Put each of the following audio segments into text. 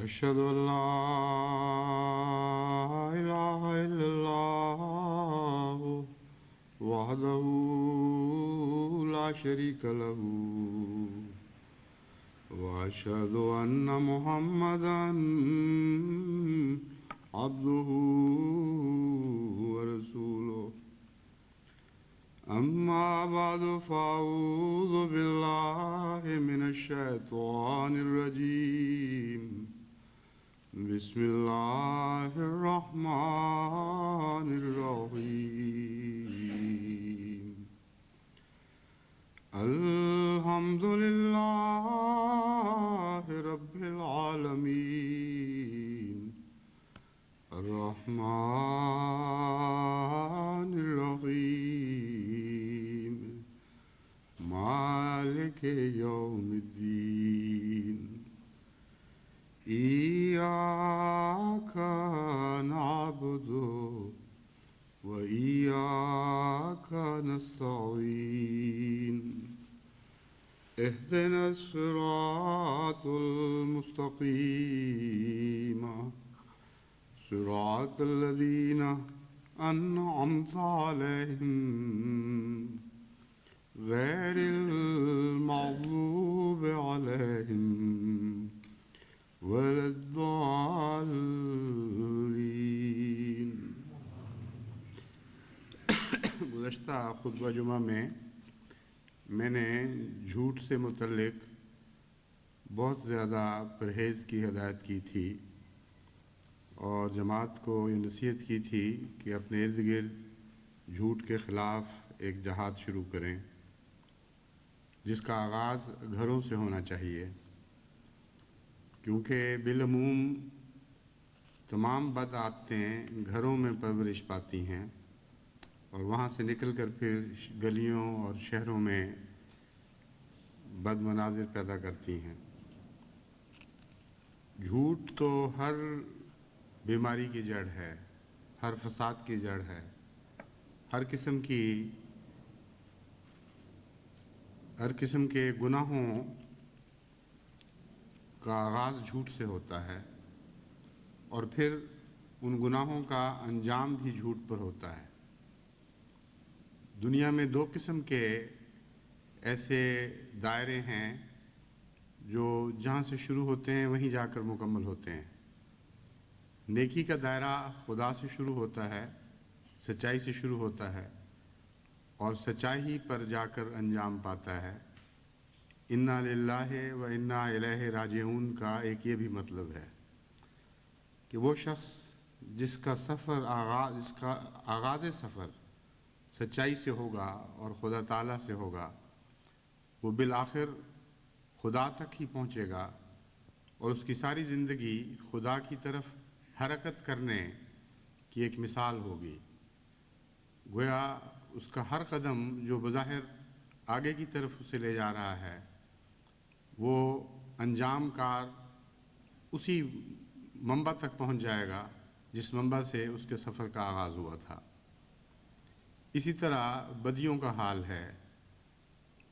أشهد أن لا إله إلا الله وحده لا شريك له وأشهد أن محمدا عبده ورسوله أما بعد فأعوذ بالله من الشيطان الرجيم بسم الله الرحمن الرحيم الحمد لله رب العالمين الرحمن الرحيم مالك يوم الدين إياك نعبد وإياك نستعين اهدنا الصراط المستقيم صراط الذين أنعمت عليهم غير المغضوب عليهم ولا الضالين۔ گزشتہ خطبہ جمعہ میں نے جھوٹ سے متعلق بہت زیادہ پرہیز کی ہدایت کی تھی اور جماعت کو یہ نصیحت کی تھی کہ اپنے ارد گرد جھوٹ کے خلاف ایک جہاد شروع کریں، جس کا آغاز گھروں سے ہونا چاہیے، کیونکہ بالعموم تمام بد عادتیں گھروں میں پرورش پاتی ہیں اور وہاں سے نکل کر پھر گلیوں اور شہروں میں بد مناظر پیدا کرتی ہیں۔ جھوٹ تو ہر بیماری کی جڑ ہے، ہر فساد کی جڑ ہے، ہر قسم کے گناہوں کا آغاز جھوٹ سے ہوتا ہے اور پھر ان گناہوں کا انجام بھی جھوٹ پر ہوتا ہے۔ دنیا میں دو قسم کے ایسے دائرے ہیں جو جہاں سے شروع ہوتے ہیں وہیں جا کر مکمل ہوتے ہیں۔ نیکی کا دائرہ خدا سے شروع ہوتا ہے، سچائی سے شروع ہوتا ہے اور سچائی ہی پر جا کر انجام پاتا ہے۔ انا للہ و انا الیہ راجعون کا ایک یہ بھی مطلب ہے کہ وہ شخص جس کا آغاز سفر سچائی سے ہوگا اور خدا تعالیٰ سے ہوگا، وہ بالآخر خدا تک ہی پہنچے گا اور اس کی ساری زندگی خدا کی طرف حرکت کرنے کی ایک مثال ہوگی۔ گویا اس کا ہر قدم جو بظاہر آگے کی طرف اسے لے جا رہا ہے، وہ انجام کار اسی منبع تک پہنچ جائے گا جس منبع سے اس کے سفر کا آغاز ہوا تھا۔ اسی طرح بدیوں کا حال ہے۔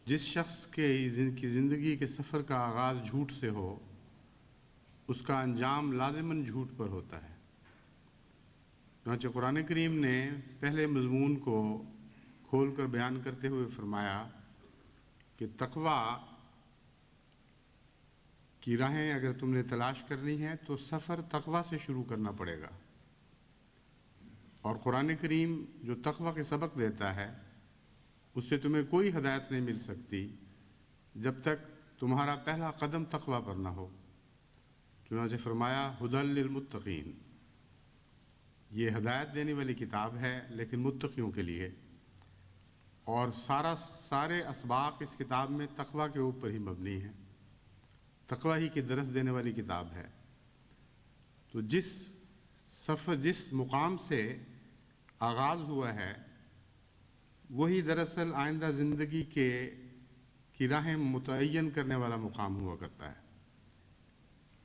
جس شخص کی زندگی کے سفر کا آغاز جھوٹ سے ہو، اس کا انجام لازماً جھوٹ پر ہوتا ہے۔ چنانچہ قرآن کریم نے پہلے مضمون کو کھول کر بیان کرتے ہوئے فرمایا کہ تقوی کی راہیں اگر تم نے تلاش کرنی ہے تو سفر تقوی سے شروع کرنا پڑے گا، اور قرآن کریم جو تقوی کے سبق دیتا ہے اس سے تمہیں کوئی ہدایت نہیں مل سکتی جب تک تمہارا پہلا قدم تقوی پر نہ ہو۔ چنانچہ فرمایا ھدی للمتقین، یہ ہدایت دینے والی کتاب ہے لیکن متقیوں کے لیے، اور سارے اسباق اس کتاب میں تقوی کے اوپر ہی مبنی ہیں، تقوی ہی کی درس دینے والی کتاب ہے۔ تو جس مقام سے آغاز ہوا ہے وہی دراصل آئندہ زندگی کی راہیں متعین کرنے والا مقام ہوا کرتا ہے۔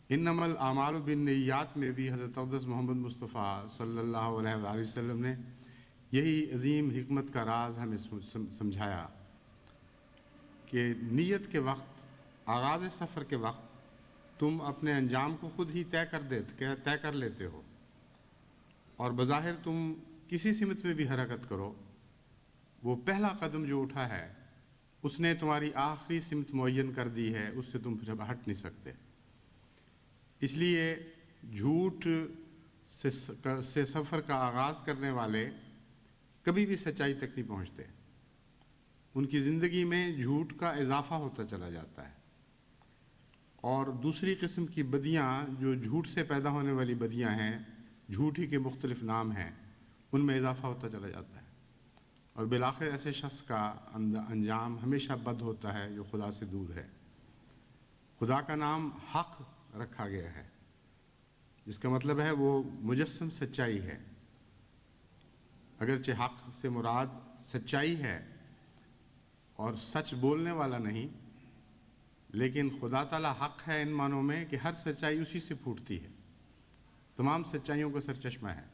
انما الاعمال بالنیات میں بھی حضرت اقدس محمد مصطفیٰ صلی اللہ علیہ وآلہ وسلم نے یہی عظیم حکمت کا راز ہمیں سمجھایا کہ نیت کے وقت، آغاز سفر کے وقت تم اپنے انجام کو خود ہی طے کر لیتے ہو، اور بظاہر تم کسی سمت میں بھی حرکت کرو، وہ پہلا قدم جو اٹھا ہے اس نے تمہاری آخری سمت معین کر دی ہے، اس سے تم پھر ہٹ نہیں سکتے۔ اس لیے جھوٹ سے سفر کا آغاز کرنے والے کبھی بھی سچائی تک نہیں پہنچتے، ان کی زندگی میں جھوٹ کا اضافہ ہوتا چلا جاتا ہے، اور دوسری قسم کی بدیاں جو جھوٹ سے پیدا ہونے والی بدیاں ہیں، جھوٹ ہی کے مختلف نام ہیں، ان میں اضافہ ہوتا چلا جاتا ہے، اور بالآخر ایسے شخص کا انجام ہمیشہ بد ہوتا ہے جو خدا سے دور ہے۔ خدا کا نام حق رکھا گیا ہے، جس کا مطلب ہے وہ مجسم سچائی ہے۔ اگرچہ حق سے مراد سچائی ہے اور سچ بولنے والا نہیں، لیکن خدا تعالیٰ حق ہے ان معنوں میں کہ ہر سچائی اسی سے پھوٹتی ہے، تمام سچائیوں کا سرچشمہ ہے۔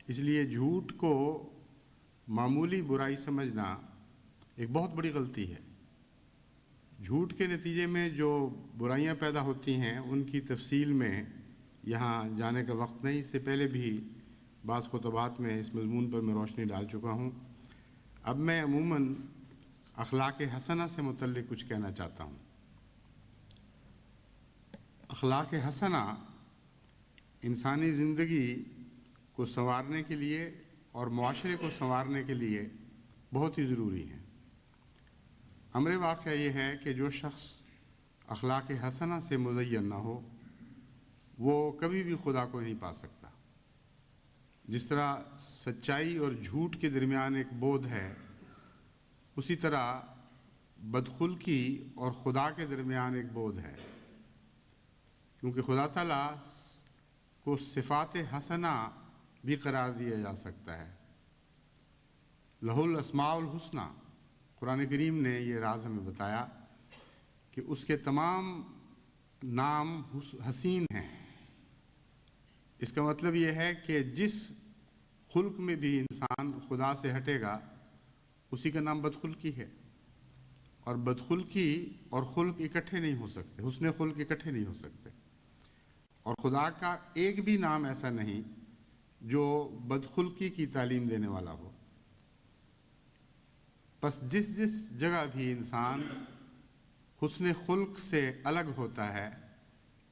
اس لیے جھوٹ کو معمولی برائی سمجھنا ایک بہت بڑی غلطی ہے۔ جھوٹ کے نتیجے میں جو برائیاں پیدا ہوتی ہیں ان کی تفصیل میں یہاں جانے کا وقت نہیں، اس سے پہلے بھی بعض خطبات میں اس مضمون پر میں روشنی ڈال چکا ہوں۔ اب میں عموماً اخلاق حسنہ سے متعلق کچھ کہنا چاہتا ہوں۔ اخلاق حسنہ انسانی زندگی کو سنوارنے کے لیے اور معاشرے کو سنوارنے کے لیے بہت ہی ضروری ہیں۔ امر واقعہ یہ ہے کہ جو شخص اخلاق حسنہ سے مزین نہ ہو وہ کبھی بھی خدا کو نہیں پا سکتا۔ جس طرح سچائی اور جھوٹ کے درمیان ایک بودھ ہے، اسی طرح بدخلقی اور خدا کے درمیان ایک بودھ ہے، کیونکہ خدا تعالیٰ کو صفات حسنہ بھی قرار دیا جا سکتا ہے۔ لہ الاسماء الحسنی، قرآن کریم نے یہ راز ہمیں بتایا کہ اس کے تمام نام حسین ہیں۔ اس کا مطلب یہ ہے کہ جس خلق میں بھی انسان خدا سے ہٹے گا اسی کا نام بدخلقی ہے، اور بدخلقی اور خلق اکٹھے نہیں ہو سکتے، حسن خلق اکٹھے نہیں ہو سکتے، اور خدا کا ایک بھی نام ایسا نہیں جو بدخلقی کی تعلیم دینے والا ہو۔ بس جس جگہ بھی انسان حسن خلق سے الگ ہوتا ہے،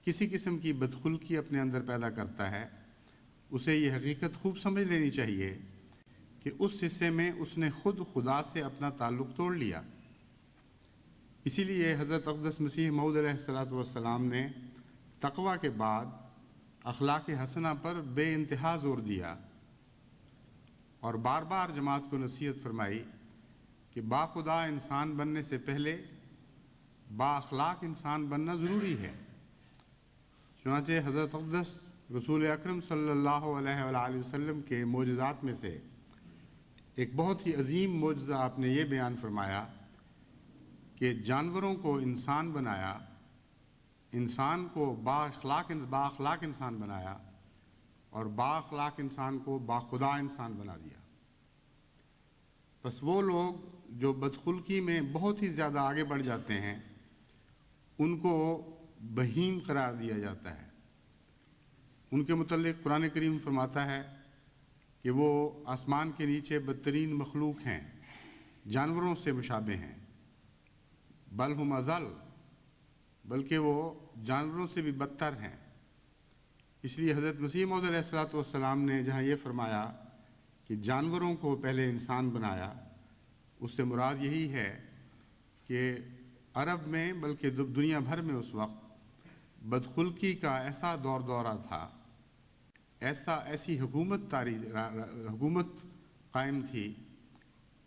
کسی قسم کی بدخلقی اپنے اندر پیدا کرتا ہے، اسے یہ حقیقت خوب سمجھ لینی چاہیے کہ اس حصے میں اس نے خود خدا سے اپنا تعلق توڑ لیا۔ اسی لیے حضرت اقدس مسیح موعود علیہ السلام نے تقوی کے بعد اخلاق حسنہ پر بے انتہا زور دیا، اور بار بار جماعت کو نصیحت فرمائی کہ با خدا انسان بننے سے پہلے با اخلاق انسان بننا ضروری ہے۔ چنانچہ حضرت اقدس رسول اکرم صلی اللہ علیہ وآلہ وسلم کے معجزات میں سے ایک بہت ہی عظیم معجزہ آپ نے یہ بیان فرمایا کہ جانوروں کو انسان بنایا، انسان کو با اخلاق انسان بنایا، اور با اخلاق انسان کو با خدا انسان بنا دیا۔ بس وہ لوگ جو بدخلقی میں بہت ہی زیادہ آگے بڑھ جاتے ہیں ان کو بہیم قرار دیا جاتا ہے۔ ان کے متعلق قرآن کریم فرماتا ہے کہ وہ آسمان کے نیچے بدترین مخلوق ہیں، جانوروں سے مشابہ ہیں، بل ہم اضل، بلکہ وہ جانوروں سے بھی بدتر ہیں۔ اس لیے حضرت مسیح موعود علیہ السلام نے جہاں یہ فرمایا کہ جانوروں کو پہلے انسان بنایا، اس سے مراد یہی ہے کہ عرب میں بلکہ دنیا بھر میں اس وقت بدخلقی کا ایسا دورہ تھا، ایسی حکومت قائم تھی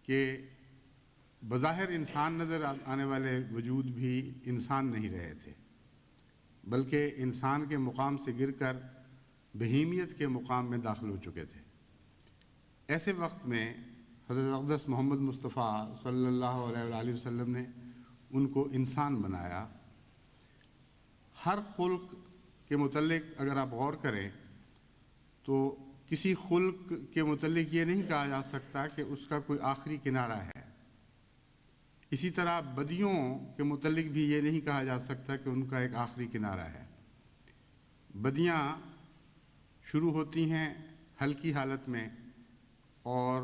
کہ بظاہر انسان نظر آنے والے وجود بھی انسان نہیں رہے تھے، بلکہ انسان کے مقام سے گر کر بہیمیت کے مقام میں داخل ہو چکے تھے۔ ایسے وقت میں حضرت اقدس محمد مصطفیٰ صلی اللہ علیہ وآلہ وسلم نے ان کو انسان بنایا۔ ہر خلق کے متعلق اگر آپ غور کریں تو کسی خلق کے متعلق یہ نہیں کہا جا سکتا کہ اس کا کوئی آخری کنارہ ہے۔ اسی طرح بدیوں کے متعلق بھی یہ نہیں کہا جا سکتا کہ ان کا ایک آخری کنارہ ہے۔ بدیاں شروع ہوتی ہیں ہلکی حالت میں، اور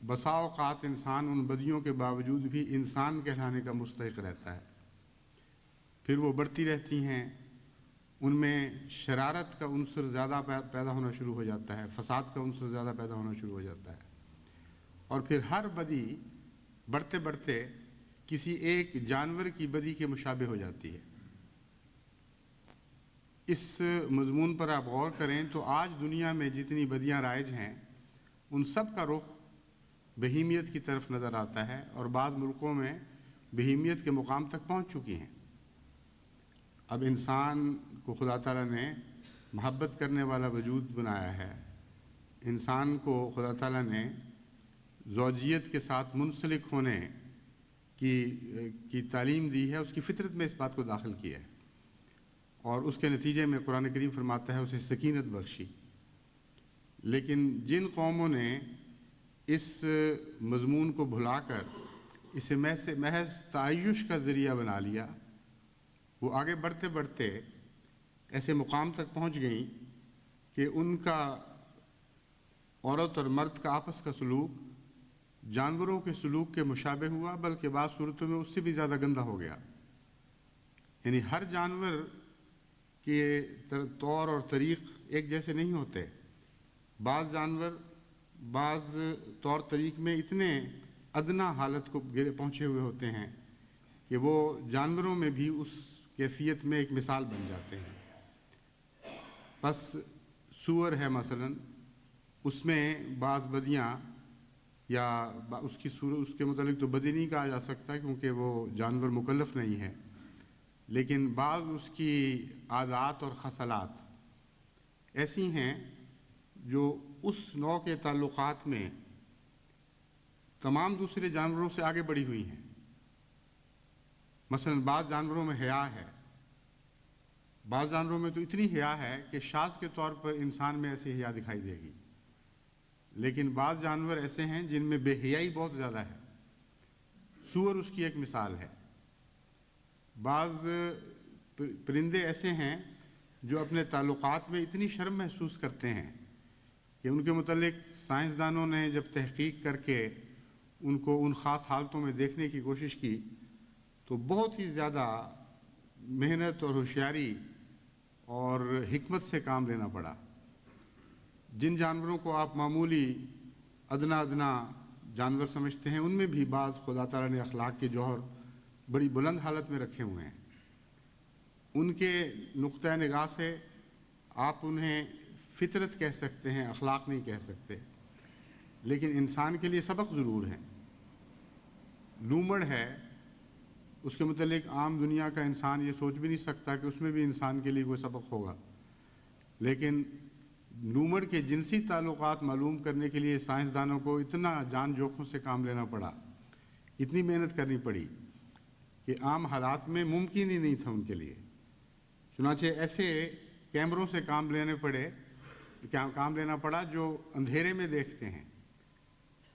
بسا اوقات انسان ان بدیوں کے باوجود بھی انسان کہلانے کا مستحق رہتا ہے، پھر وہ بڑھتی رہتی ہیں، ان میں شرارت کا عنصر زیادہ پیدا ہونا شروع ہو جاتا ہے، فساد کا عنصر زیادہ پیدا ہونا شروع ہو جاتا ہے، اور پھر ہر بدی بڑھتے بڑھتے کسی ایک جانور کی بدی کے مشابہ ہو جاتی ہے۔ اس مضمون پر آپ غور کریں تو آج دنیا میں جتنی بدیاں رائج ہیں ان سب کا رخ بہیمیت کی طرف نظر آتا ہے، اور بعض ملکوں میں بہیمیت کے مقام تک پہنچ چکی ہیں۔ اب انسان کو خدا تعالیٰ نے محبت کرنے والا وجود بنایا ہے، انسان کو خدا تعالیٰ نے زوجیت کے ساتھ منسلک ہونے کی تعلیم دی ہے، اس کی فطرت میں اس بات کو داخل کیا ہے، اور اس کے نتیجے میں قرآن کریم فرماتا ہے اسے سکینت بخشی۔ لیکن جن قوموں نے اس مضمون کو بھلا کر اسے محض تعیش کا ذریعہ بنا لیا، وہ آگے بڑھتے بڑھتے ایسے مقام تک پہنچ گئیں کہ ان کا عورت اور مرد کا آپس کا سلوک جانوروں کے سلوک کے مشابہ ہوا، بلکہ بعض صورتوں میں اس سے بھی زیادہ گندہ ہو گیا۔ یعنی ہر جانور کے طور اور طریق ایک جیسے نہیں ہوتے، بعض جانور بعض طور طریق میں اتنے ادنا حالت کو پہنچے ہوئے ہوتے ہیں کہ وہ جانوروں میں بھی اس کیفیت میں ایک مثال بن جاتے ہیں۔ بس سور ہے مثلا، اس میں بعض بدیاں یا اس کے متعلق تو بدی نہیں کہا جا سکتا کیونکہ وہ جانور مکلف نہیں ہے، لیکن بعض اس کی عادات اور خصلات ایسی ہیں جو اس نوع کے تعلقات میں تمام دوسرے جانوروں سے آگے بڑھی ہوئی ہیں۔ مثلا بعض جانوروں میں حیا ہے، بعض جانوروں میں تو اتنی حیا ہے کہ شاذ کے طور پر انسان میں ایسی حیا دکھائی دے گی، لیکن بعض جانور ایسے ہیں جن میں بے حیائی بہت زیادہ ہے، سور اس کی ایک مثال ہے۔ بعض پرندے ایسے ہیں جو اپنے تعلقات میں اتنی شرم محسوس کرتے ہیں کہ ان کے متعلق سائنسدانوں نے جب تحقیق کر کے ان کو ان خاص حالتوں میں دیکھنے کی کوشش کی تو بہت ہی زیادہ محنت اور ہوشیاری اور حکمت سے کام لینا پڑا۔ جن جانوروں کو آپ معمولی ادنا جانور سمجھتے ہیں، ان میں بھی بعض خدا تعالیٰ نے اخلاق کے جوہر بڑی بلند حالت میں رکھے ہوئے ہیں۔ ان کے نقطہ نگاہ سے آپ انہیں فطرت کہہ سکتے ہیں، اخلاق نہیں کہہ سکتے، لیکن انسان کے لیے سبق ضرور ہیں۔ لومڑ ہے، اس کے متعلق عام دنیا کا انسان یہ سوچ بھی نہیں سکتا کہ اس میں بھی انسان کے لیے کوئی سبق ہوگا، لیکن لومڑ کے جنسی تعلقات معلوم کرنے کے لیے سائنسدانوں کو اتنا جان جوکھوں سے کام لینا پڑا، اتنی محنت کرنی پڑی کہ عام حالات میں ممکن ہی نہیں تھا ان کے لیے۔ چنانچہ ایسے کیمروں سے کام لینا پڑا جو اندھیرے میں دیکھتے ہیں،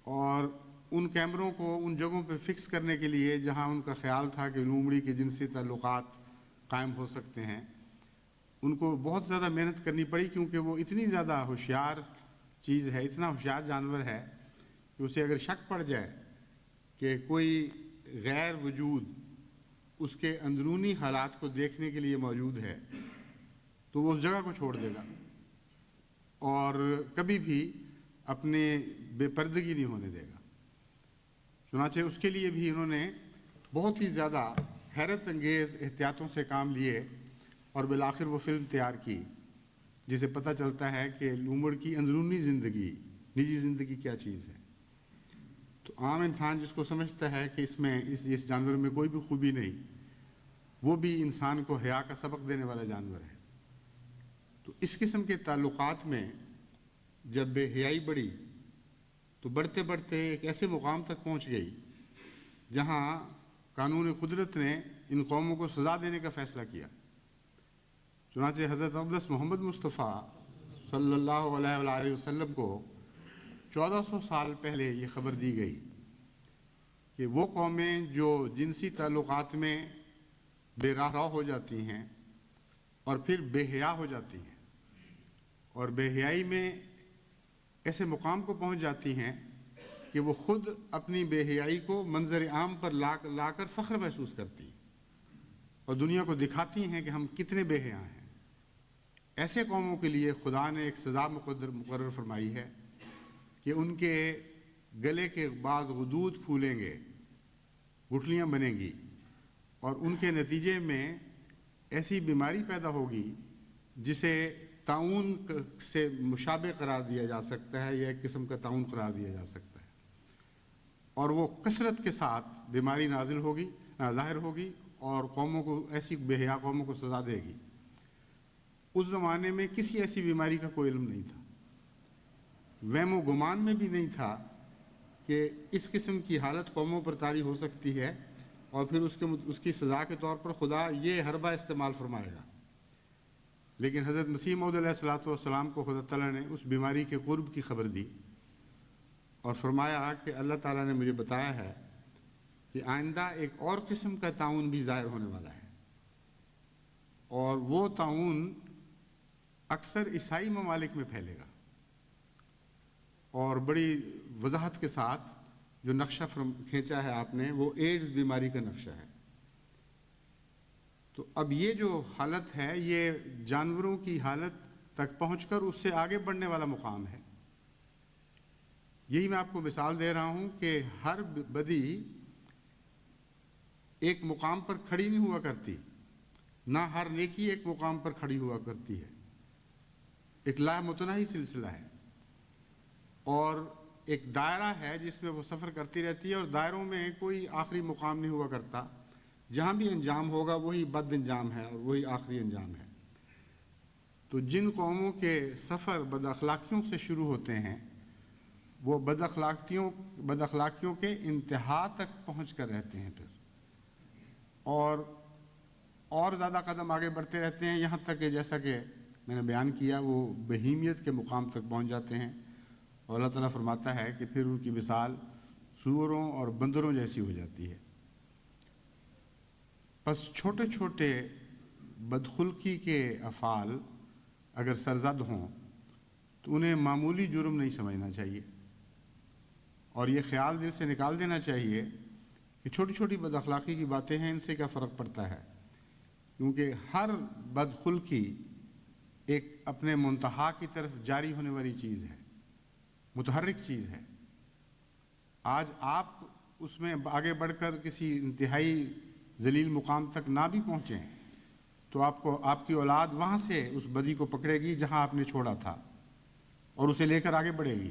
اور ان کیمروں کو ان جگہوں پہ فکس کرنے کے لیے جہاں ان کا خیال تھا کہ لومڑی کے جنسی تعلقات قائم ہو سکتے ہیں، ان کو بہت زیادہ محنت کرنی پڑی، کیونکہ وہ اتنی زیادہ ہوشیار چیز ہے، اتنا ہوشیار جانور ہے کہ اسے اگر شک پڑ جائے کہ کوئی غیر وجود اس کے اندرونی حالات کو دیکھنے کے لیے موجود ہے تو وہ اس جگہ کو چھوڑ دے گا اور کبھی بھی اپنے بے پردگی نہیں ہونے دے گا۔ چنانچہ اس کے لیے بھی انہوں نے بہت ہی زیادہ حیرت انگیز احتیاطوں سے کام لیے، اور بالآخر وہ فلم تیار کی جسے پتہ چلتا ہے کہ لومڑ کی اندرونی زندگی، نجی زندگی کیا چیز ہے۔ تو عام انسان جس کو سمجھتا ہے کہ اس جانور میں کوئی بھی خوبی نہیں، وہ بھی انسان کو حیا کا سبق دینے والا جانور ہے۔ تو اس قسم کے تعلقات میں جب بے حیائی بڑھی تو بڑھتے بڑھتے ایک ایسے مقام تک پہنچ گئی جہاں قانون قدرت نے ان قوموں کو سزا دینے کا فیصلہ کیا۔ چنانچہ حضرت اقدس محمد مصطفیٰ صلی اللہ علیہ وآلہ وسلم کو 1400 سال پہلے یہ خبر دی گئی کہ وہ قومیں جو جنسی تعلقات میں بے راہ رو ہو جاتی ہیں اور پھر بے حیا ہو جاتی ہیں، اور بے حیائی میں ایسے مقام کو پہنچ جاتی ہیں کہ وہ خود اپنی بے حیائی کو منظر عام پر لا کر فخر محسوس کرتی ہیں اور دنیا کو دکھاتی ہیں کہ ہم کتنے بے حیا ہیں۔ ایسے قوموں کے لیے خدا نے ایک سزا مقرر فرمائی ہے کہ ان کے گلے کے بعض غدود پھولیں گے، گٹھلیاں بنیں گی، اور ان کے نتیجے میں ایسی بیماری پیدا ہوگی جسے طاعون سے مشابہ قرار دیا جا سکتا ہے، یا ایک قسم کا طاعون قرار دیا جا سکتا ہے، اور وہ کثرت کے ساتھ بیماری ظاہر ہوگی اور قوموں کو، ایسی بے حیا قوموں کو سزا دے گی۔ اس زمانے میں کسی ایسی بیماری کا کوئی علم نہیں تھا، وہم و گمان میں بھی نہیں تھا کہ اس قسم کی حالت قوموں پر طاری ہو سکتی ہے، اور پھر اس کی سزا کے طور پر خدا یہ حربہ استعمال فرمائے گا۔ لیکن حضرت مسیح موعود علیہ الصلوۃ والسلام کو خدا تعالیٰ نے اس بیماری کے قرب کی خبر دی اور فرمایا کہ اللہ تعالیٰ نے مجھے بتایا ہے کہ آئندہ ایک اور قسم کا طاعون بھی ظاہر ہونے والا ہے، اور وہ طاعون اکثر عیسائی ممالک میں پھیلے گا، اور بڑی وضاحت کے ساتھ جو نقشہ کھینچا ہے آپ نے، وہ ایڈز بیماری کا نقشہ ہے۔ تو اب یہ جو حالت ہے، یہ جانوروں کی حالت تک پہنچ کر اس سے آگے بڑھنے والا مقام ہے۔ یہی میں آپ کو مثال دے رہا ہوں کہ ہر بدی ایک مقام پر کھڑی نہیں ہوا کرتی، نہ ہر نیکی ایک مقام پر کھڑی ہوا کرتی ہے، ایک لامتناہی سلسلہ ہے، اور ایک دائرہ ہے جس میں وہ سفر کرتی رہتی ہے، اور دائروں میں کوئی آخری مقام نہیں ہوا کرتا، جہاں بھی انجام ہوگا وہی بد انجام ہے اور وہی آخری انجام ہے۔ تو جن قوموں کے سفر بد اخلاقیوں سے شروع ہوتے ہیں، وہ بد اخلاقیوں کے انتہا تک پہنچ کر رہتے ہیں، پھر اور زیادہ قدم آگے بڑھتے رہتے ہیں، یہاں تک کہ جیسا کہ میں نے بیان کیا، وہ بہیمیت کے مقام تک پہنچ جاتے ہیں، اور اللہ تعالیٰ فرماتا ہے کہ پھر ان کی مثال سوروں اور بندروں جیسی ہو جاتی ہے۔ پس چھوٹے چھوٹے بدخلقی کے افعال اگر سرزد ہوں تو انہیں معمولی جرم نہیں سمجھنا چاہیے، اور یہ خیال دل سے نکال دینا چاہیے کہ چھوٹی چھوٹی بد اخلاقی کی باتیں ہیں، ان سے کیا فرق پڑتا ہے، کیونکہ ہر بدخلقی ایک اپنے منتہا کی طرف جاری ہونے والی چیز ہے، متحرک چیز ہے۔ آج آپ اس میں آگے بڑھ کر کسی انتہائی ذلیل مقام تک نہ بھی پہنچیں تو آپ کی اولاد وہاں سے اس بدی کو پکڑے گی جہاں آپ نے چھوڑا تھا، اور اسے لے کر آگے بڑھے گی۔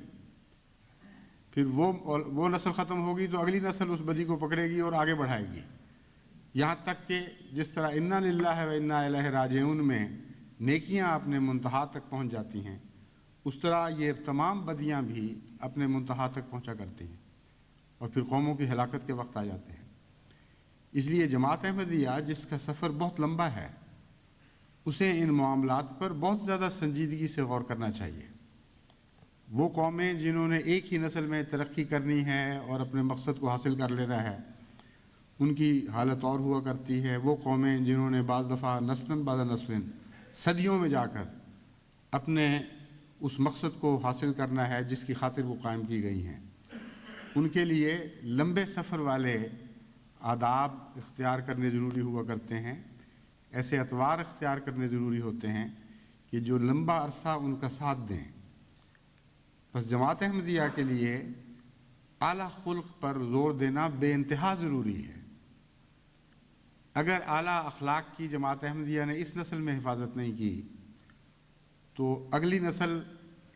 پھر وہ نسل ختم ہوگی تو اگلی نسل اس بدی کو پکڑے گی اور آگے بڑھائے گی، یہاں تک کہ جس طرح انا للہ و انا الیہ راجعون میں نیکیاں اپنے منتہا تک پہنچ جاتی ہیں، اس طرح یہ تمام بدیاں بھی اپنے منتہا تک پہنچا کرتی ہیں، اور پھر قوموں کی ہلاکت کے وقت آ جاتے ہیں۔ اس لیے جماعت احمدیہ جس کا سفر بہت لمبا ہے، اسے ان معاملات پر بہت زیادہ سنجیدگی سے غور کرنا چاہیے۔ وہ قومیں جنہوں نے ایک ہی نسل میں ترقی کرنی ہے اور اپنے مقصد کو حاصل کر لینا ہے، ان کی حالت اور ہوا کرتی ہے۔ وہ قومیں جنہوں نے بعض دفعہ نسلاً بعد نسلاً صدیوں میں جا کر اپنے اس مقصد کو حاصل کرنا ہے جس کی خاطر وہ قائم کی گئی ہیں، ان کے لیے لمبے سفر والے آداب اختیار کرنے ضروری ہوا کرتے ہیں، ایسے اطوار اختیار کرنے ضروری ہوتے ہیں کہ جو لمبا عرصہ ان کا ساتھ دیں۔ بس جماعت احمدیہ کے لیے اعلیٰ خلق پر زور دینا بے انتہا ضروری ہے۔ اگر اعلیٰ اخلاق کی جماعت احمدیہ نے اس نسل میں حفاظت نہیں کی تو اگلی نسل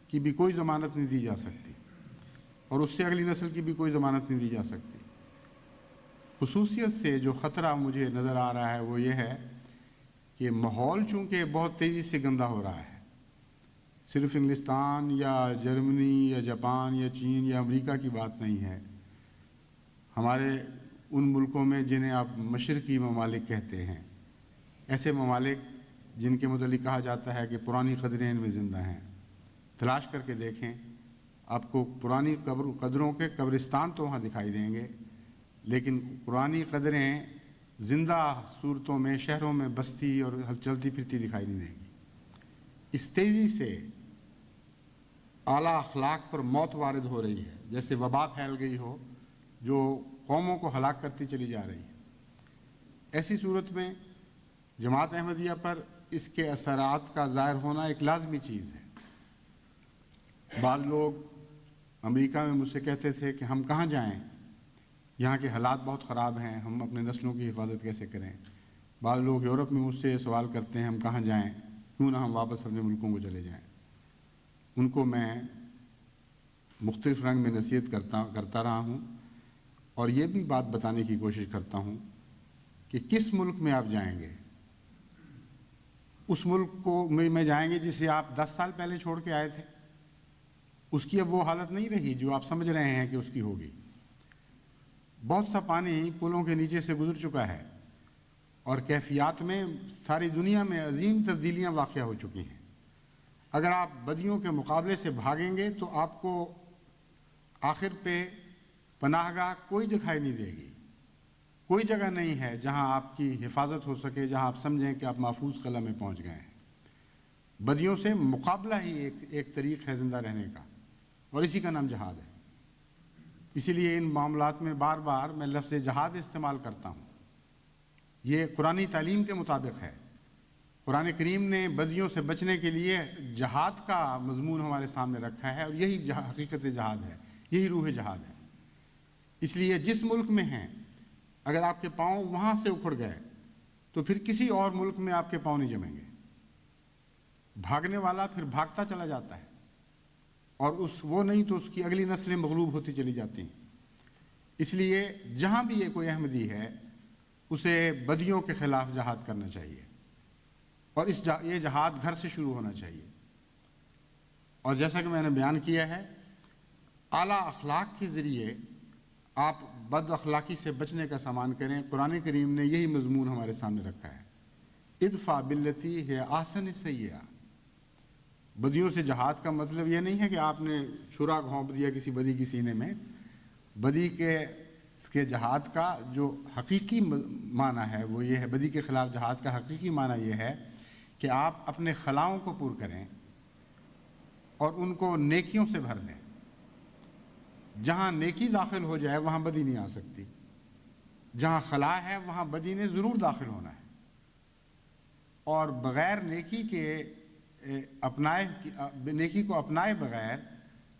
کی بھی کوئی ضمانت نہیں دی جا سکتی، اور اس سے اگلی نسل کی بھی کوئی ضمانت نہیں دی جا سکتی۔ خصوصیت سے جو خطرہ مجھے نظر آ رہا ہے وہ یہ ہے کہ ماحول چونکہ بہت تیزی سے گندا ہو رہا ہے، صرف انگلستان یا جرمنی یا جاپان یا چین یا امریکہ کی بات نہیں ہے، ہمارے ان ملکوں میں جنہیں آپ مشرقی ممالک کہتے ہیں، ایسے ممالک جن کے متعلق کہا جاتا ہے کہ پرانی قدریں ان میں زندہ ہیں، تلاش کر کے دیکھیں، آپ کو پرانی قدروں کے قبرستان تو وہاں دکھائی دیں گے، لیکن قرآنی قدریں زندہ صورتوں میں شہروں میں بستی اور چلتی پھرتی دکھائی نہیں دیں گی۔ اس تیزی سے اعلیٰ اخلاق پر موت وارد ہو رہی ہے، جیسے وبا پھیل گئی ہو جو قوموں کو ہلاک کرتی چلی جا رہی ہے۔ ایسی صورت میں جماعت احمدیہ پر اس کے اثرات کا ظاہر ہونا ایک لازمی چیز ہے۔ بعض لوگ امریکہ میں مجھ سے کہتے تھے کہ ہم کہاں جائیں، یہاں کے حالات بہت خراب ہیں، ہم اپنے نسلوں کی حفاظت کیسے کریں۔ بعض لوگ یورپ میں مجھ سے یہ سوال کرتے ہیں ہم کہاں جائیں، کیوں نہ ہم واپس اپنے ملکوں کو چلے جائیں۔ ان کو میں مختلف رنگ میں نصیحت کرتا رہا ہوں، اور یہ بھی بات بتانے کی کوشش کرتا ہوں کہ کس ملک میں آپ جائیں گے، اس ملک کو میں جائیں گے جسے آپ 10 سال پہلے چھوڑ کے آئے تھے، اس کی اب وہ حالت نہیں رہی جو آپ سمجھ رہے ہیں کہ اس کی ہوگی۔ بہت سا پانی پلوں کے نیچے سے گزر چکا ہے، اور کیفیات میں ساری دنیا میں عظیم تبدیلیاں واقع ہو چکی ہیں۔ اگر آپ بدیوں کے مقابلے سے بھاگیں گے تو آپ کو آخر پہ پناہ گاہ کوئی دکھائی نہیں دے گی، کوئی جگہ نہیں ہے جہاں آپ کی حفاظت ہو سکے، جہاں آپ سمجھیں کہ آپ محفوظ قلعہ میں پہنچ گئے ہیں۔ بدیوں سے مقابلہ ہی ایک طریق ہے زندہ رہنے کا، اور اسی کا نام جہاد ہے۔ اسی لیے ان معاملات میں بار بار میں لفظ جہاد استعمال کرتا ہوں۔ یہ قرآنی تعلیم کے مطابق ہے۔ قرآن کریم نے بدیوں سے بچنے کے لیے جہاد کا مضمون ہمارے سامنے رکھا ہے، اور یہی حقیقت جہاد ہے، یہی روح جہاد ہے۔ اس لیے جس ملک میں ہیں، اگر آپ کے پاؤں وہاں سے اکھڑ گئے تو پھر کسی اور ملک میں آپ کے پاؤں نہیں جمیں گے۔ بھاگنے والا پھر بھاگتا چلا جاتا ہے، اور وہ نہیں تو اس کی اگلی نسلیں مغلوب ہوتی چلی جاتی ہیں۔ اس لیے جہاں بھی یہ کوئی احمدی ہے اسے بدیوں کے خلاف جہاد کرنا چاہیے، اور یہ جہاد گھر سے شروع ہونا چاہیے۔ اور جیسا کہ میں نے بیان کیا ہے، اعلیٰ اخلاق کے ذریعے آپ بد اخلاقی سے بچنے کا سامان کریں۔ قرآن کریم نے یہی مضمون ہمارے سامنے رکھا ہے، ادفع باللتی ہی احسن السیئہ۔ بدیوں سے جہاد کا مطلب یہ نہیں ہے کہ آپ نے چھرا گھونپ دیا کسی بدی کی سینے میں۔ بدی کے جہاد کا جو حقیقی معنی ہے وہ یہ ہے، بدی کے خلاف جہاد کا حقیقی معنی یہ ہے کہ آپ اپنے خلاؤں کو پور کریں اور ان کو نیکیوں سے بھر دیں۔ جہاں نیکی داخل ہو جائے وہاں بدی نہیں آ سکتی، جہاں خلا ہے وہاں بدی نے ضرور داخل ہونا ہے، اور بغیر نیکی کو اپنائے بغیر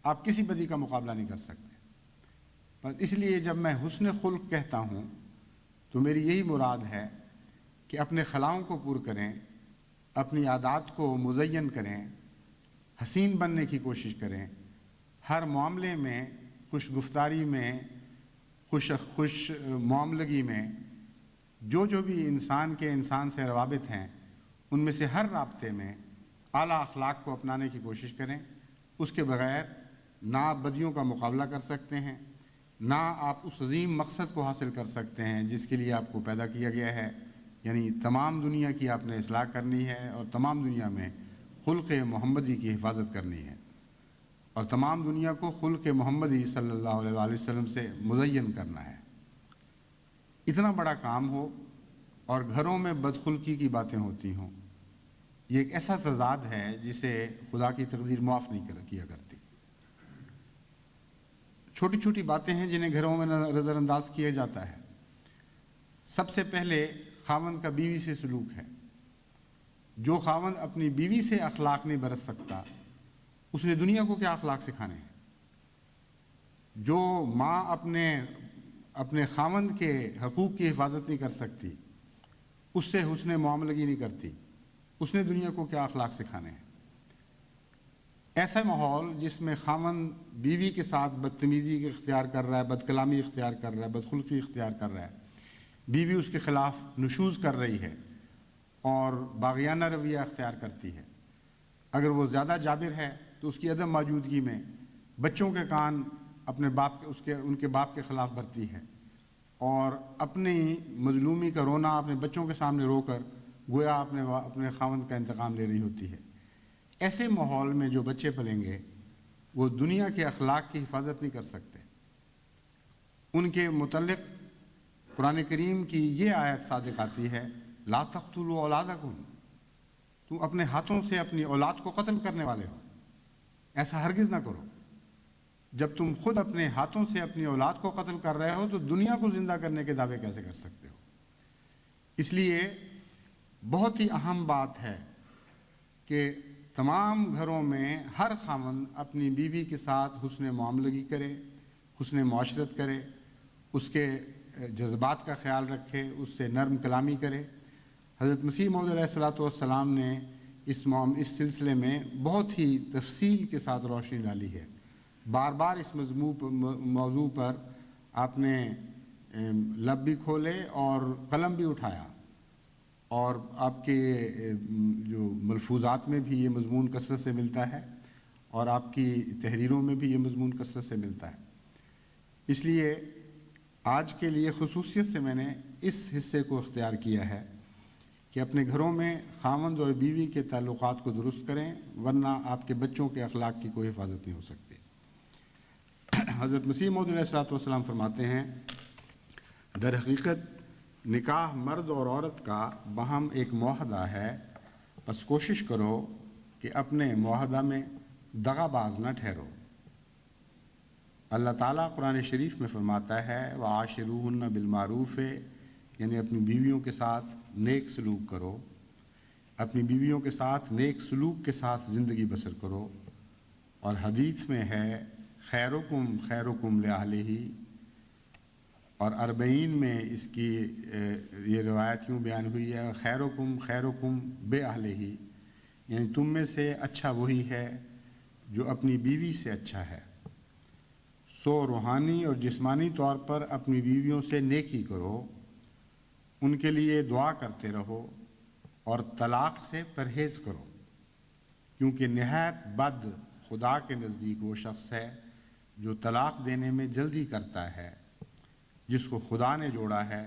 آپ کسی بدی کا مقابلہ نہیں کر سکتے۔ بس اس لیے جب میں حسن خلق کہتا ہوں تو میری یہی مراد ہے کہ اپنے خلاؤں کو پور کریں، اپنی عادات کو مزین کریں، حسین بننے کی کوشش کریں، ہر معاملے میں، خوش گفتاری میں، خوش معاملگی میں، جو بھی انسان سے روابط ہیں ان میں سے ہر رابطے میں اعلیٰ اخلاق کو اپنانے کی کوشش کریں۔ اس کے بغیر نہ آپ بدیوں کا مقابلہ کر سکتے ہیں، نہ آپ اس عظیم مقصد کو حاصل کر سکتے ہیں جس کے لیے آپ کو پیدا کیا گیا ہے، یعنی تمام دنیا کی آپ نے اصلاح کرنی ہے، اور تمام دنیا میں خلق محمدی کی حفاظت کرنی ہے، اور تمام دنیا کو خلق محمدی صلی اللہ علیہ وسلم سے مزین کرنا ہے۔ اتنا بڑا کام ہو اور گھروں میں بدخلقی کی باتیں ہوتی ہوں، یہ ایک ایسا تضاد ہے جسے خدا کی تقدیر معاف نہیں کیا کرتی۔ چھوٹی چھوٹی باتیں ہیں جنہیں گھروں میں نظر انداز کیا جاتا ہے۔ سب سے پہلے خاوند کا بیوی سے سلوک ہے۔ جو خاوند اپنی بیوی سے اخلاق نہیں برت سکتا اس نے دنیا کو کیا اخلاق سکھانے ہیں۔ جو ماں اپنے خاوند کے حقوق کی حفاظت نہیں کر سکتی، اس سے حسن معاملگی نہیں کرتی، اس نے دنیا کو کیا اخلاق سکھانے ہیں۔ ایسا ماحول جس میں خاوند بیوی کے ساتھ بدتمیزی اختیار کر رہا ہے، بد کلامی اختیار کر رہا ہے، بدخلقی اختیار کر رہا ہے، بیوی اس کے خلاف نشوز کر رہی ہے اور باغیانہ رویہ اختیار کرتی ہے، اگر وہ زیادہ جابر ہے تو اس کی عدم موجودگی میں بچوں کے کان ان کے باپ کے خلاف بھرتی ہے، اور اپنی مظلومی کا رونا اپنے بچوں کے سامنے رو کر گویا اپنے خاوند کا انتقام لے رہی ہوتی ہے۔ ایسے ماحول میں جو بچے پلیں گے وہ دنیا کے اخلاق کی حفاظت نہیں کر سکتے۔ ان کے متعلق قرآن کریم کی یہ آیت صادق آتی ہے، لا تقتلوا اولادکم، تم اپنے ہاتھوں سے اپنی اولاد کو قتل کرنے والے ہو، ایسا ہرگز نہ کرو۔ جب تم خود اپنے ہاتھوں سے اپنی اولاد کو قتل کر رہے ہو تو دنیا کو زندہ کرنے کے دعوے کیسے کر سکتے ہو؟ اس لیے بہت ہی اہم بات ہے کہ تمام گھروں میں ہر خاوند اپنی بیوی کے ساتھ حسن معاملگی کرے، حسن معاشرت کرے، اس کے جذبات کا خیال رکھے، اس سے نرم کلامی کرے۔ حضرت مسیح موعود علیہ الصلوۃ والسلام نے اس سلسلے میں بہت ہی تفصیل کے ساتھ روشنی ڈالی ہے۔ بار بار اس موضوع پر آپ نے لب بھی کھولے اور قلم بھی اٹھایا، اور آپ کے جو ملفوظات میں بھی یہ مضمون کثرت سے ملتا ہے اور آپ کی تحریروں میں بھی یہ مضمون کثرت سے ملتا ہے۔ اس لیے آج کے لیے خصوصیت سے میں نے اس حصے کو اختیار کیا ہے کہ اپنے گھروں میں خاوند اور بیوی کے تعلقات کو درست کریں، ورنہ آپ کے بچوں کے اخلاق کی کوئی حفاظت نہیں ہو سکتی۔ حضرت مسیح موعود علیہ الصلوۃ والسلام فرماتے ہیں، در حقیقت نکاح مرد اور عورت کا باہم ایک معاہدہ ہے، بس کوشش کرو کہ اپنے معاہدہ میں دغا باز نہ ٹھہرو۔ اللہ تعالیٰ قرآن شریف میں فرماتا ہے، وعاشروہن بالمعروف، یعنی اپنی بیویوں کے ساتھ نیک سلوک کرو، اپنی بیویوں کے ساتھ نیک سلوک کے ساتھ زندگی بسر کرو۔ اور حدیث میں ہے، خیرکم خیرکم لأہلہ، اور اربعین میں اس کی یہ روایت یوں بیان ہوئی ہے، خیرکم خیرکم بأہلہ، یعنی تم میں سے اچھا وہی ہے جو اپنی بیوی سے اچھا ہے۔ سو روحانی اور جسمانی طور پر اپنی بیویوں سے نیکی کرو، ان کے لیے دعا کرتے رہو، اور طلاق سے پرہیز کرو، کیونکہ نہایت بد خدا کے نزدیک وہ شخص ہے جو طلاق دینے میں جلدی کرتا ہے۔ جس کو خدا نے جوڑا ہے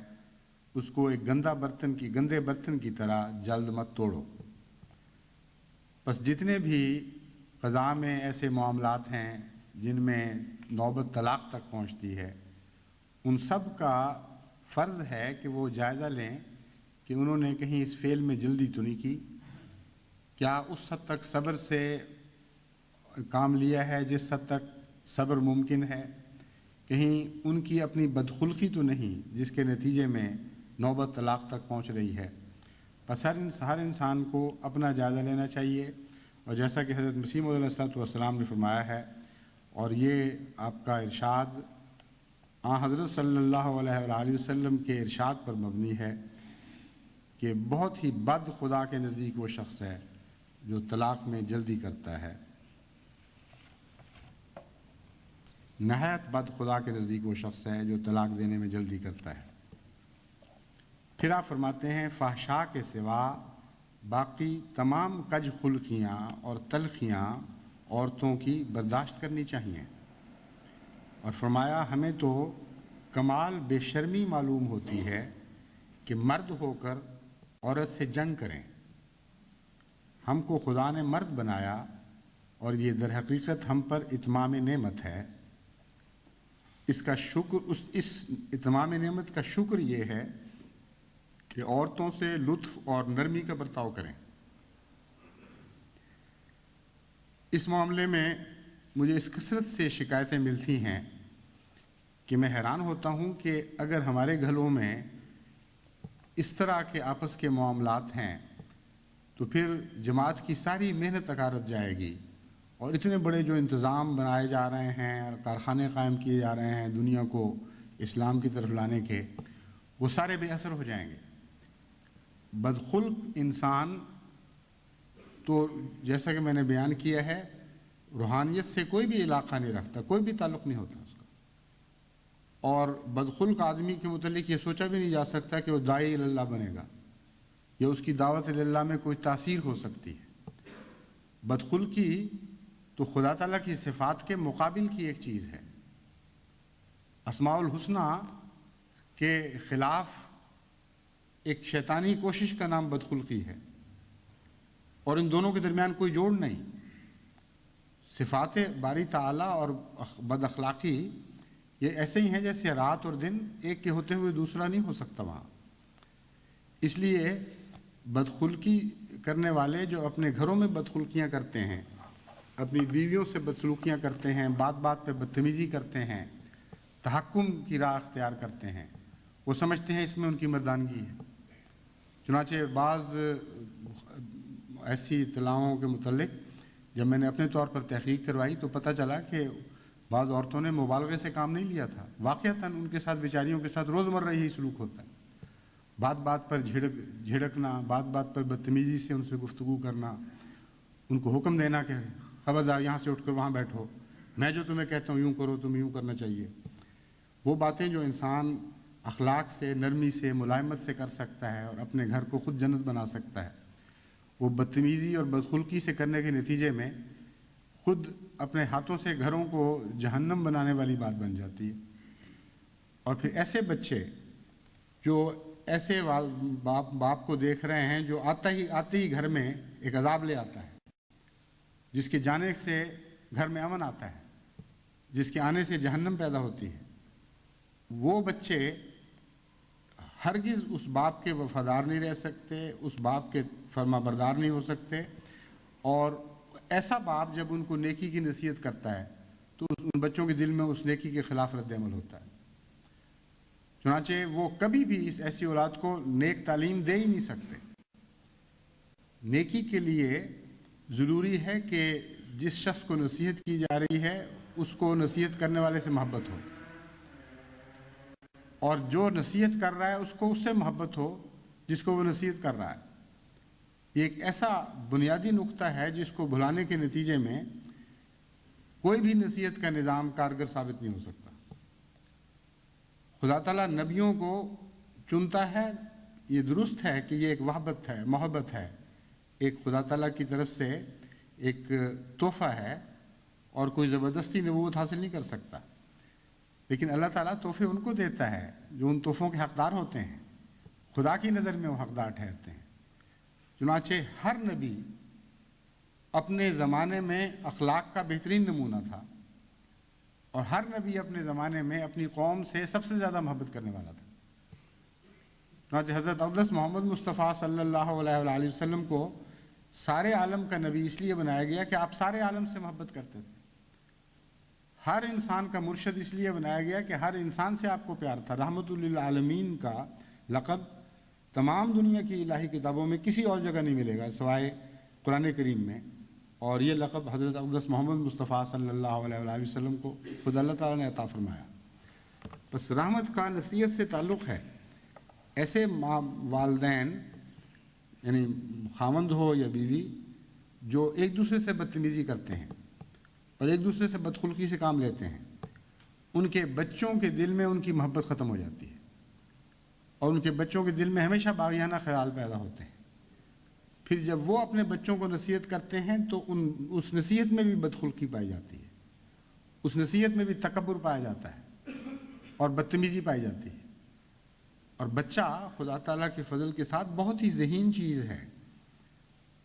اس کو ایک گندے برتن کی طرح جلد مت توڑو۔ بس جتنے بھی قضاء میں ایسے معاملات ہیں جن میں نوبت طلاق تک پہنچتی ہے، ان سب کا فرض ہے کہ وہ جائزہ لیں کہ انہوں نے کہیں اس فعل میں جلدی تو نہیں کی، کیا اس حد تک صبر سے کام لیا ہے جس حد تک صبر ممکن ہے، کہیں ان کی اپنی بدخلقی تو نہیں جس کے نتیجے میں نوبت طلاق تک پہنچ رہی ہے۔ بس ہر انسان کو اپنا جائزہ لینا چاہیے، اور جیسا کہ حضرت مسیح موعود علیہ الصلوۃ والسلام نے فرمایا ہے، اور یہ آپ کا ارشاد حضرت صلی اللہ علیہ وآلہ وسلم کے ارشاد پر مبنی ہے کہ بہت ہی بد خدا کے نزدیک وہ شخص ہے جو طلاق میں جلدی کرتا ہے۔ نہایت بد خدا کے نزدیک وہ شخص ہے جو طلاق دینے میں جلدی کرتا ہے۔ پھر آپ فرماتے ہیں، فحشاء کے سوا باقی تمام کج خلقیاں اور تلخیاں عورتوں کی برداشت کرنی چاہیے، اور فرمایا، ہمیں تو کمال بے شرمی معلوم ہوتی ہے کہ مرد ہو کر عورت سے جنگ کریں۔ ہم کو خدا نے مرد بنایا، اور یہ در حقیقت ہم پر اتمام نعمت ہے۔ اس اتمام نعمت کا شکر یہ ہے کہ عورتوں سے لطف اور نرمی کا برتاؤ کریں۔ اس معاملے میں مجھے اس کثرت سے شکایتیں ملتی ہیں کہ میں حیران ہوتا ہوں کہ اگر ہمارے گھروں میں اس طرح کے آپس کے معاملات ہیں تو پھر جماعت کی ساری محنت اکارت جائے گی، اور اتنے بڑے جو انتظام بنائے جا رہے ہیں اور کارخانے قائم کیے جا رہے ہیں دنیا کو اسلام کی طرف لانے کے، وہ سارے بے اثر ہو جائیں گے۔ بدخلق انسان تو جیسا کہ میں نے بیان کیا ہے، روحانیت سے کوئی بھی علاقہ نہیں رکھتا، کوئی بھی تعلق نہیں ہوتا اس کا، اور بدخلق آدمی کے متعلق یہ سوچا بھی نہیں جا سکتا کہ وہ داعی اللہ بنے گا یا اس کی دعوت اللہ میں کوئی تاثیر ہو سکتی ہے۔ بدخلقی تو خدا تعالیٰ کی صفات کے مقابل کی ایک چیز ہے۔ اسماء الحسنہ کے خلاف ایک شیطانی کوشش کا نام بدخلقی ہے، اور ان دونوں کے درمیان کوئی جوڑ نہیں۔ صفات باری تعالیٰ اور بد اخلاقی یہ ایسے ہی ہیں جیسے رات اور دن ایک کے ہوتے ہوئے دوسرا نہیں ہو سکتا وہاں. اس لیے بدخلقی کرنے والے جو اپنے گھروں میں بدخلقیاں کرتے ہیں، اپنی بیویوں سے بدسلوکیاں کرتے ہیں، بات بات پہ بدتمیزی کرتے ہیں، تحکم کی راہ اختیار کرتے ہیں، وہ سمجھتے ہیں اس میں ان کی مردانگی ہے. چنانچہ بعض ایسی اطلاعوں کے متعلق جب میں نے اپنے طور پر تحقیق کروائی تو پتہ چلا کہ بعض عورتوں نے مبالغے سے کام نہیں لیا تھا. واقعتاً ان کے ساتھ بیچاریوں کے ساتھ روزمرہ یہی سلوک ہوتا ہے. بات بات پر جھڑکنا، بات بات پر بدتمیزی سے ان سے گفتگو کرنا، ان کو حکم دینا کہ خبردار یہاں سے اٹھ کر وہاں بیٹھو، میں جو تمہیں کہتا ہوں یوں کرو، تمہیں یوں کرنا چاہیے. وہ باتیں جو انسان اخلاق سے، نرمی سے، ملائمت سے کر سکتا ہے اور اپنے گھر کو خود جنت بنا سکتا ہے، وہ بدتمیزی اور بدخلقی سے کرنے کے نتیجے میں خود اپنے ہاتھوں سے گھروں کو جہنم بنانے والی بات بن جاتی ہے. اور پھر ایسے بچے جو ایسے باپ کو دیکھ رہے ہیں جو آتے ہی گھر میں ایک عذاب لے آتا ہے، جس کے جانے سے گھر میں امن آتا ہے، جس کے آنے سے جہنم پیدا ہوتی ہے، وہ بچے ہرگز اس باپ کے وفادار نہیں رہ سکتے، اس باپ کے فرما بردار نہیں ہو سکتے. اور ایسا باپ جب ان کو نیکی کی نصیحت کرتا ہے تو ان بچوں کے دل میں اس نیکی کے خلاف رد عمل ہوتا ہے. چنانچہ وہ کبھی بھی اس ایسی اولاد کو نیک تعلیم دے ہی نہیں سکتے. نیکی کے لیے ضروری ہے کہ جس شخص کو نصیحت کی جا رہی ہے اس کو نصیحت کرنے والے سے محبت ہو، اور جو نصیحت کر رہا ہے اس کو اس سے محبت ہو جس کو وہ نصیحت کر رہا ہے. یہ ایک ایسا بنیادی نقطہ ہے جس کو بھلانے کے نتیجے میں کوئی بھی نصیحت کا نظام کارگر ثابت نہیں ہو سکتا. خدا تعالیٰ نبیوں کو چنتا ہے، یہ درست ہے کہ یہ ایک وحبت ہے، محبت ہے، ایک خدا تعالیٰ کی طرف سے ایک تحفہ ہے اور کوئی زبردستی نبوت حاصل نہیں کر سکتا. لیکن اللہ تعالیٰ تحفے ان کو دیتا ہے جو ان تحفوں کے حقدار ہوتے ہیں، خدا کی نظر میں وہ حقدار ٹھہرتے ہیں. چنانچہ ہر نبی اپنے زمانے میں اخلاق کا بہترین نمونہ تھا، اور ہر نبی اپنے زمانے میں اپنی قوم سے سب سے زیادہ محبت کرنے والا تھا. چنانچہ حضرت اقدس محمد مصطفیٰ صلی اللہ علیہ وآلہ وسلم کو سارے عالم کا نبی اس لیے بنایا گیا کہ آپ سارے عالم سے محبت کرتے تھے. ہر انسان کا مرشد اس لیے بنایا گیا کہ ہر انسان سے آپ کو پیار تھا. رحمت للعالمین کا لقب تمام دنیا کی الہی کتابوں میں کسی اور جگہ نہیں ملے گا سوائے قرآن کریم میں، اور یہ لقب حضرت اقدس محمد مصطفیٰ صلی اللہ علیہ وآلہ وسلم کو خود اللہ تعالیٰ نے عطا فرمایا. بس رحمت کا نصیحت سے تعلق ہے. ایسے والدین یعنی خاوند ہو یا بیوی جو ایک دوسرے سے بدتمیزی کرتے ہیں اور ایک دوسرے سے بدخلقی سے کام لیتے ہیں، ان کے بچوں کے دل میں ان کی محبت ختم ہو جاتی ہے اور ان کے بچوں کے دل میں ہمیشہ باغیانہ خیال پیدا ہوتے ہیں. پھر جب وہ اپنے بچوں کو نصیحت کرتے ہیں تو اس نصیحت میں بھی بدخلقی پائی جاتی ہے، اس نصیحت میں بھی تکبر پایا جاتا ہے اور بدتمیزی پائی جاتی ہے. اور بچہ خدا تعالیٰ کے فضل کے ساتھ بہت ہی ذہین چیز ہے.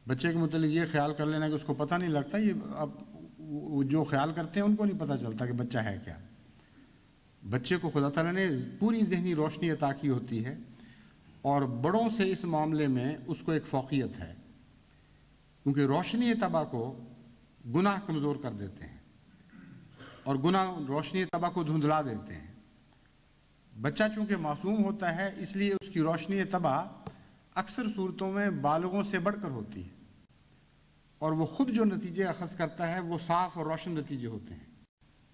بچے کے متعلق یہ خیال کر لینا کہ اس کو پتہ نہیں لگتا، یہ اب جو خیال کرتے ہیں ان کو نہیں پتہ چلتا کہ بچہ ہے کیا. بچے کو خدا تعالیٰ نے پوری ذہنی روشنی عطا کی ہوتی ہے، اور بڑوں سے اس معاملے میں اس کو ایک فوقیت ہے، کیونکہ روشنی طبع کو گناہ کمزور کر دیتے ہیں اور گناہ روشنی طبع کو دھندلا دیتے ہیں. بچہ چونکہ معصوم ہوتا ہے اس لیے اس کی روشنی طبع اکثر صورتوں میں بالغوں سے بڑھ کر ہوتی ہے، اور وہ خود جو نتیجے اخذ کرتا ہے وہ صاف اور روشن نتیجے ہوتے ہیں،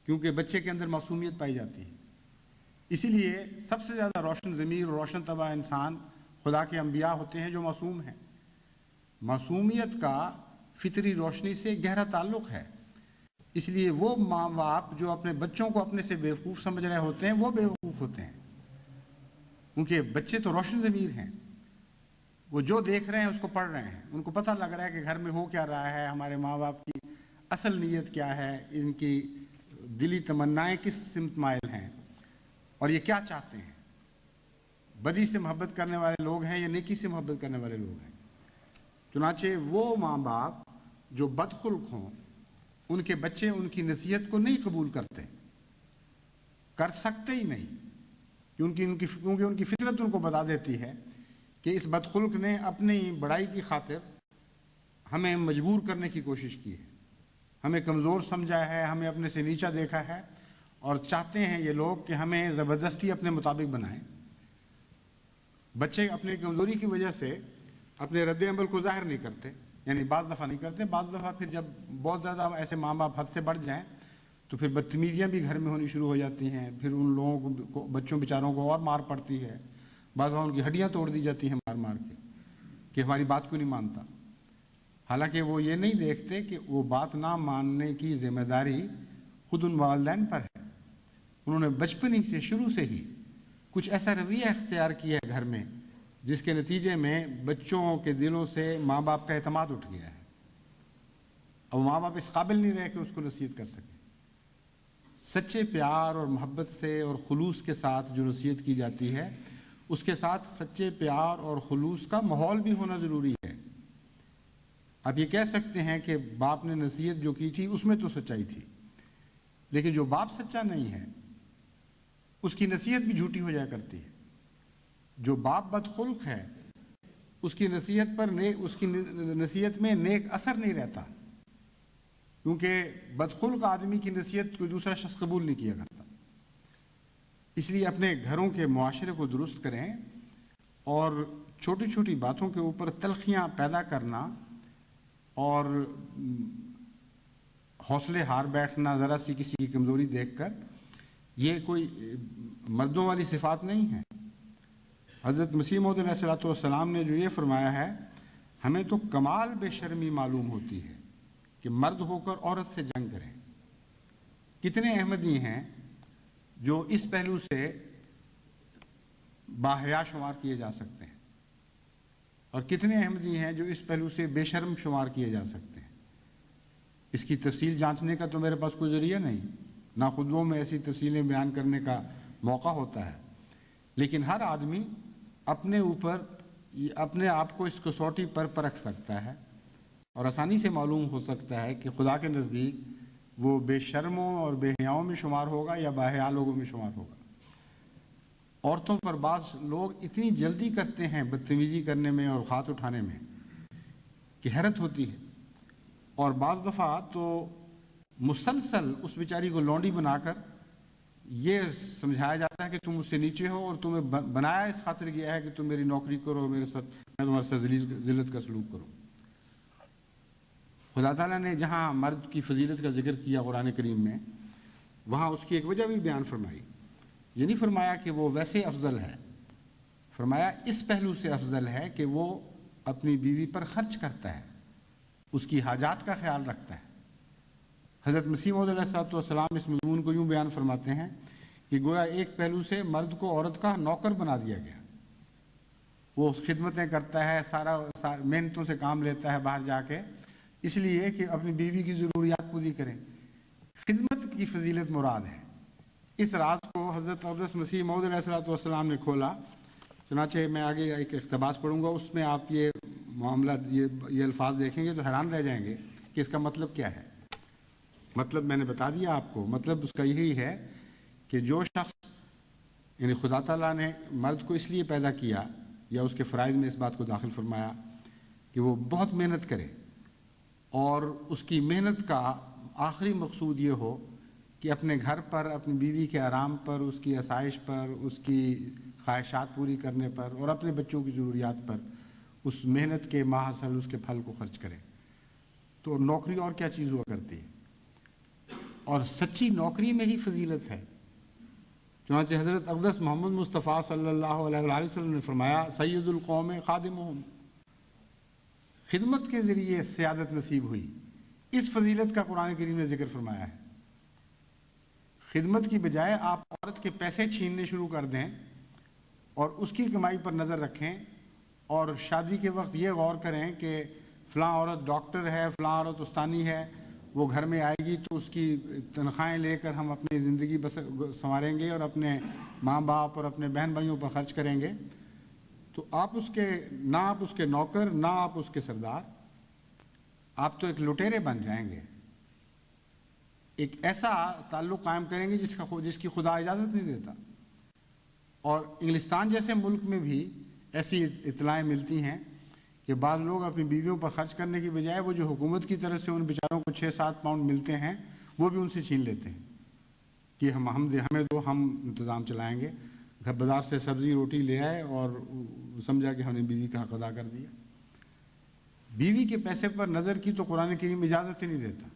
کیونکہ بچے کے اندر معصومیت پائی جاتی ہے. اسی لیے سب سے زیادہ روشن ضمیر اور روشن طبع انسان خدا کے انبیاء ہوتے ہیں جو معصوم ہیں. معصومیت کا فطری روشنی سے گہرا تعلق ہے. اس لیے وہ ماں باپ جو اپنے بچوں کو اپنے سے بیوقوف سمجھ رہے ہوتے ہیں وہ بیوقوف ہوتے ہیں، کیونکہ بچے تو روشن ضمیر ہیں. وہ جو دیکھ رہے ہیں اس کو پڑھ رہے ہیں، ان کو پتہ لگ رہا ہے کہ گھر میں ہو کیا رہا ہے، ہمارے ماں باپ کی اصل نیت کیا ہے، ان کی دلی تمنائیں کس سمت مائل ہیں اور یہ کیا چاہتے ہیں. بدی سے محبت کرنے والے لوگ ہیں یا نیکی سے محبت کرنے والے لوگ ہیں. چنانچہ وہ ماں باپ جو بدخلق ہوں ان کے بچے ان کی نصیحت کو نہیں قبول کرتے. کر سکتے ہی نہیں، کیونکہ ان کی فطرت ان کو بتا دیتی ہے کہ اس بدخلق نے اپنی بڑائی کی خاطر ہمیں مجبور کرنے کی کوشش کی ہے، ہمیں کمزور سمجھا ہے، ہمیں اپنے سے نیچا دیکھا ہے، اور چاہتے ہیں یہ لوگ کہ ہمیں زبردستی اپنے مطابق بنائیں۔ بچے اپنی کمزوری کی وجہ سے اپنے رد عمل کو ظاہر نہیں کرتے، یعنی بعض دفعہ نہیں کرتے، بعض دفعہ پھر جب بہت زیادہ ایسے ماں باپ حد سے بڑھ جائیں تو پھر بدتمیزیاں بھی گھر میں ہونی شروع ہو جاتی ہیں، پھر ان لوگوں کو بچوں بیچاروں کو اور مار پڑتی ہے، بعض دفعہ ان کی ہڈیاں توڑ دی جاتی ہیں مار مار کے کہ ہماری بات کیوں نہیں مانتا، حالانکہ وہ یہ نہیں دیکھتے کہ وہ بات نہ ماننے کی ذمہ داری خود ان والدین پر ہے۔ انہوں نے بچپن ہی سے شروع سے ہی کچھ ایسا رویہ اختیار کیا ہے گھر میں جس کے نتیجے میں بچوں کے دلوں سے ماں باپ کا اعتماد اٹھ گیا ہے، اور ماں باپ اس قابل نہیں رہے کہ اس کو نصیحت کر سکیں۔ سچے پیار اور محبت سے اور خلوص کے ساتھ جو نصیحت کی جاتی ہے، اس کے ساتھ سچے پیار اور خلوص کا ماحول بھی ہونا ضروری ہے۔ آپ یہ کہہ سکتے ہیں کہ باپ نے نصیحت جو کی تھی اس میں تو سچائی تھی، لیکن جو باپ سچا نہیں ہے اس کی نصیحت بھی جھوٹی ہو جایا کرتی ہے۔ جو باپ بدخلق ہے اس کی نصیحت میں نیک اثر نہیں رہتا، کیونکہ بدخلق آدمی کی نصیحت کوئی دوسرا شخص قبول نہیں کیا کرتا۔ اس لیے اپنے گھروں کے معاشرے کو درست کریں، اور چھوٹی چھوٹی باتوں کے اوپر تلخیاں پیدا کرنا اور حوصلے ہار بیٹھنا ذرا سی کسی کی کمزوری دیکھ کر، یہ کوئی مردوں والی صفات نہیں ہے۔ حضرت مسیح موعود علیہ الصلوۃ والسلام نے جو یہ فرمایا ہے، ہمیں تو کمال بے شرمی معلوم ہوتی ہے کہ مرد ہو کر عورت سے جنگ کریں۔ کتنے احمدی ہیں جو اس پہلو سے باحیا شمار کیے جا سکتے ہیں، اور کتنے احمدی ہیں جو اس پہلو سے بے شرم شمار کیے جا سکتے ہیں۔ اس کی تفصیل جانچنے کا تو میرے پاس کوئی ذریعہ نہیں، نہ خطبوں میں ایسی تفصیلیں بیان کرنے کا موقع ہوتا ہے، لیکن ہر آدمی اپنے آپ کو اس کسوٹی پر پرکھ سکتا ہے اور آسانی سے معلوم ہو سکتا ہے کہ خدا کے نزدیک وہ بے شرموں اور بے حیاؤں میں شمار ہوگا یا باحیا لوگوں میں شمار ہوگا۔ عورتوں پر بعض لوگ اتنی جلدی کرتے ہیں بدتمیزی کرنے میں اور ہاتھ اٹھانے میں کہ حیرت ہوتی ہے، اور بعض دفعہ تو مسلسل اس بیچاری کو لونڈی بنا کر یہ سمجھایا جاتا ہے کہ تم مجھ سے نیچے ہو، اور تمہیں بنایا اس خاطر گیا ہے کہ تم میری نوکری کرو، میرے ساتھ میں تمہارے ساتھ ذلت کا سلوک کروں۔ خدا تعالیٰ نے جہاں مرد کی فضیلت کا ذکر کیا قرآن کریم میں، وہاں اس کی ایک وجہ بھی بیان فرمائی۔ یہ نہیں فرمایا کہ وہ ویسے افضل ہے، فرمایا اس پہلو سے افضل ہے کہ وہ اپنی بیوی پر خرچ کرتا ہے، اس کی حاجات کا خیال رکھتا ہے۔ حضرت مسیح موعود علیہ السلام اس مضمون کو یوں بیان فرماتے ہیں کہ گویا ایک پہلو سے مرد کو عورت کا نوکر بنا دیا گیا، وہ خدمتیں کرتا ہے، سارا محنتوں سے کام لیتا ہے باہر جا کے، اس لیے کہ اپنی بیوی کی ضروریات پوری کریں۔ خدمت کی فضیلت مراد ہے۔ اس راز کو حضرت اقدس مسیح موعود علیہ السلام نے کھولا۔ چنانچہ میں آگے ایک اقتباس پڑھوں گا، اس میں آپ یہ معاملہ یہ الفاظ دیکھیں گے تو حیران رہ جائیں گے کہ اس کا مطلب کیا ہے۔ مطلب میں نے بتا دیا آپ کو، مطلب اس کا یہی ہے کہ جو شخص، یعنی خدا تعالیٰ نے مرد کو اس لیے پیدا کیا یا اس کے فرائض میں اس بات کو داخل فرمایا کہ وہ بہت محنت کرے، اور اس کی محنت کا آخری مقصود یہ ہو کہ اپنے گھر پر، اپنی بیوی کے آرام پر، اس کی آسائش پر، اس کی خواہشات پوری کرنے پر، اور اپنے بچوں کی ضروریات پر اس محنت کے ماحصل اس کے پھل کو خرچ کرے۔ تو نوکری اور کیا چیز ہوا کرتی ہے، اور سچی نوکری میں ہی فضیلت ہے۔ چنانچہ حضرت اقدس محمد مصطفیٰ صلی اللہ علیہ وآلہ وسلم نے فرمایا، سید القوم خادمہم، خدمت کے ذریعے سیادت نصیب ہوئی۔ اس فضیلت کا قرآن کریم نے ذکر فرمایا ہے۔ خدمت کی بجائے آپ عورت کے پیسے چھیننے شروع کر دیں اور اس کی کمائی پر نظر رکھیں، اور شادی کے وقت یہ غور کریں کہ فلاں عورت ڈاکٹر ہے، فلاں عورت استانی ہے، وہ گھر میں آئے گی تو اس کی تنخواہیں لے کر ہم اپنی زندگی سنواریں گے اور اپنے ماں باپ اور اپنے بہن بھائیوں پر خرچ کریں گے، تو آپ نہ آپ اس کے نوکر، نہ آپ اس کے سردار، آپ تو ایک لٹیرے بن جائیں گے۔ ایک ایسا تعلق قائم کریں گے جس کی خدا اجازت نہیں دیتا. اور انگلستان جیسے ملک میں بھی ایسی اطلاعیں ملتی ہیں کہ بعض لوگ اپنی بیویوں پر خرچ کرنے کی بجائے وہ جو حکومت کی طرف سے ان بیچاروں کو 6-7 پاؤنڈ ملتے ہیں وہ بھی ان سے چھین لیتے ہیں کہ ہمیں دو، ہم انتظام چلائیں گے. گھر بازار سے سبزی روٹی لے آئے اور سمجھا کہ ہم نے بیوی کا حق ادا کر دیا. بیوی کے پیسے پر نظر کی تو قرآن کریم اجازت ہی نہیں دیتا،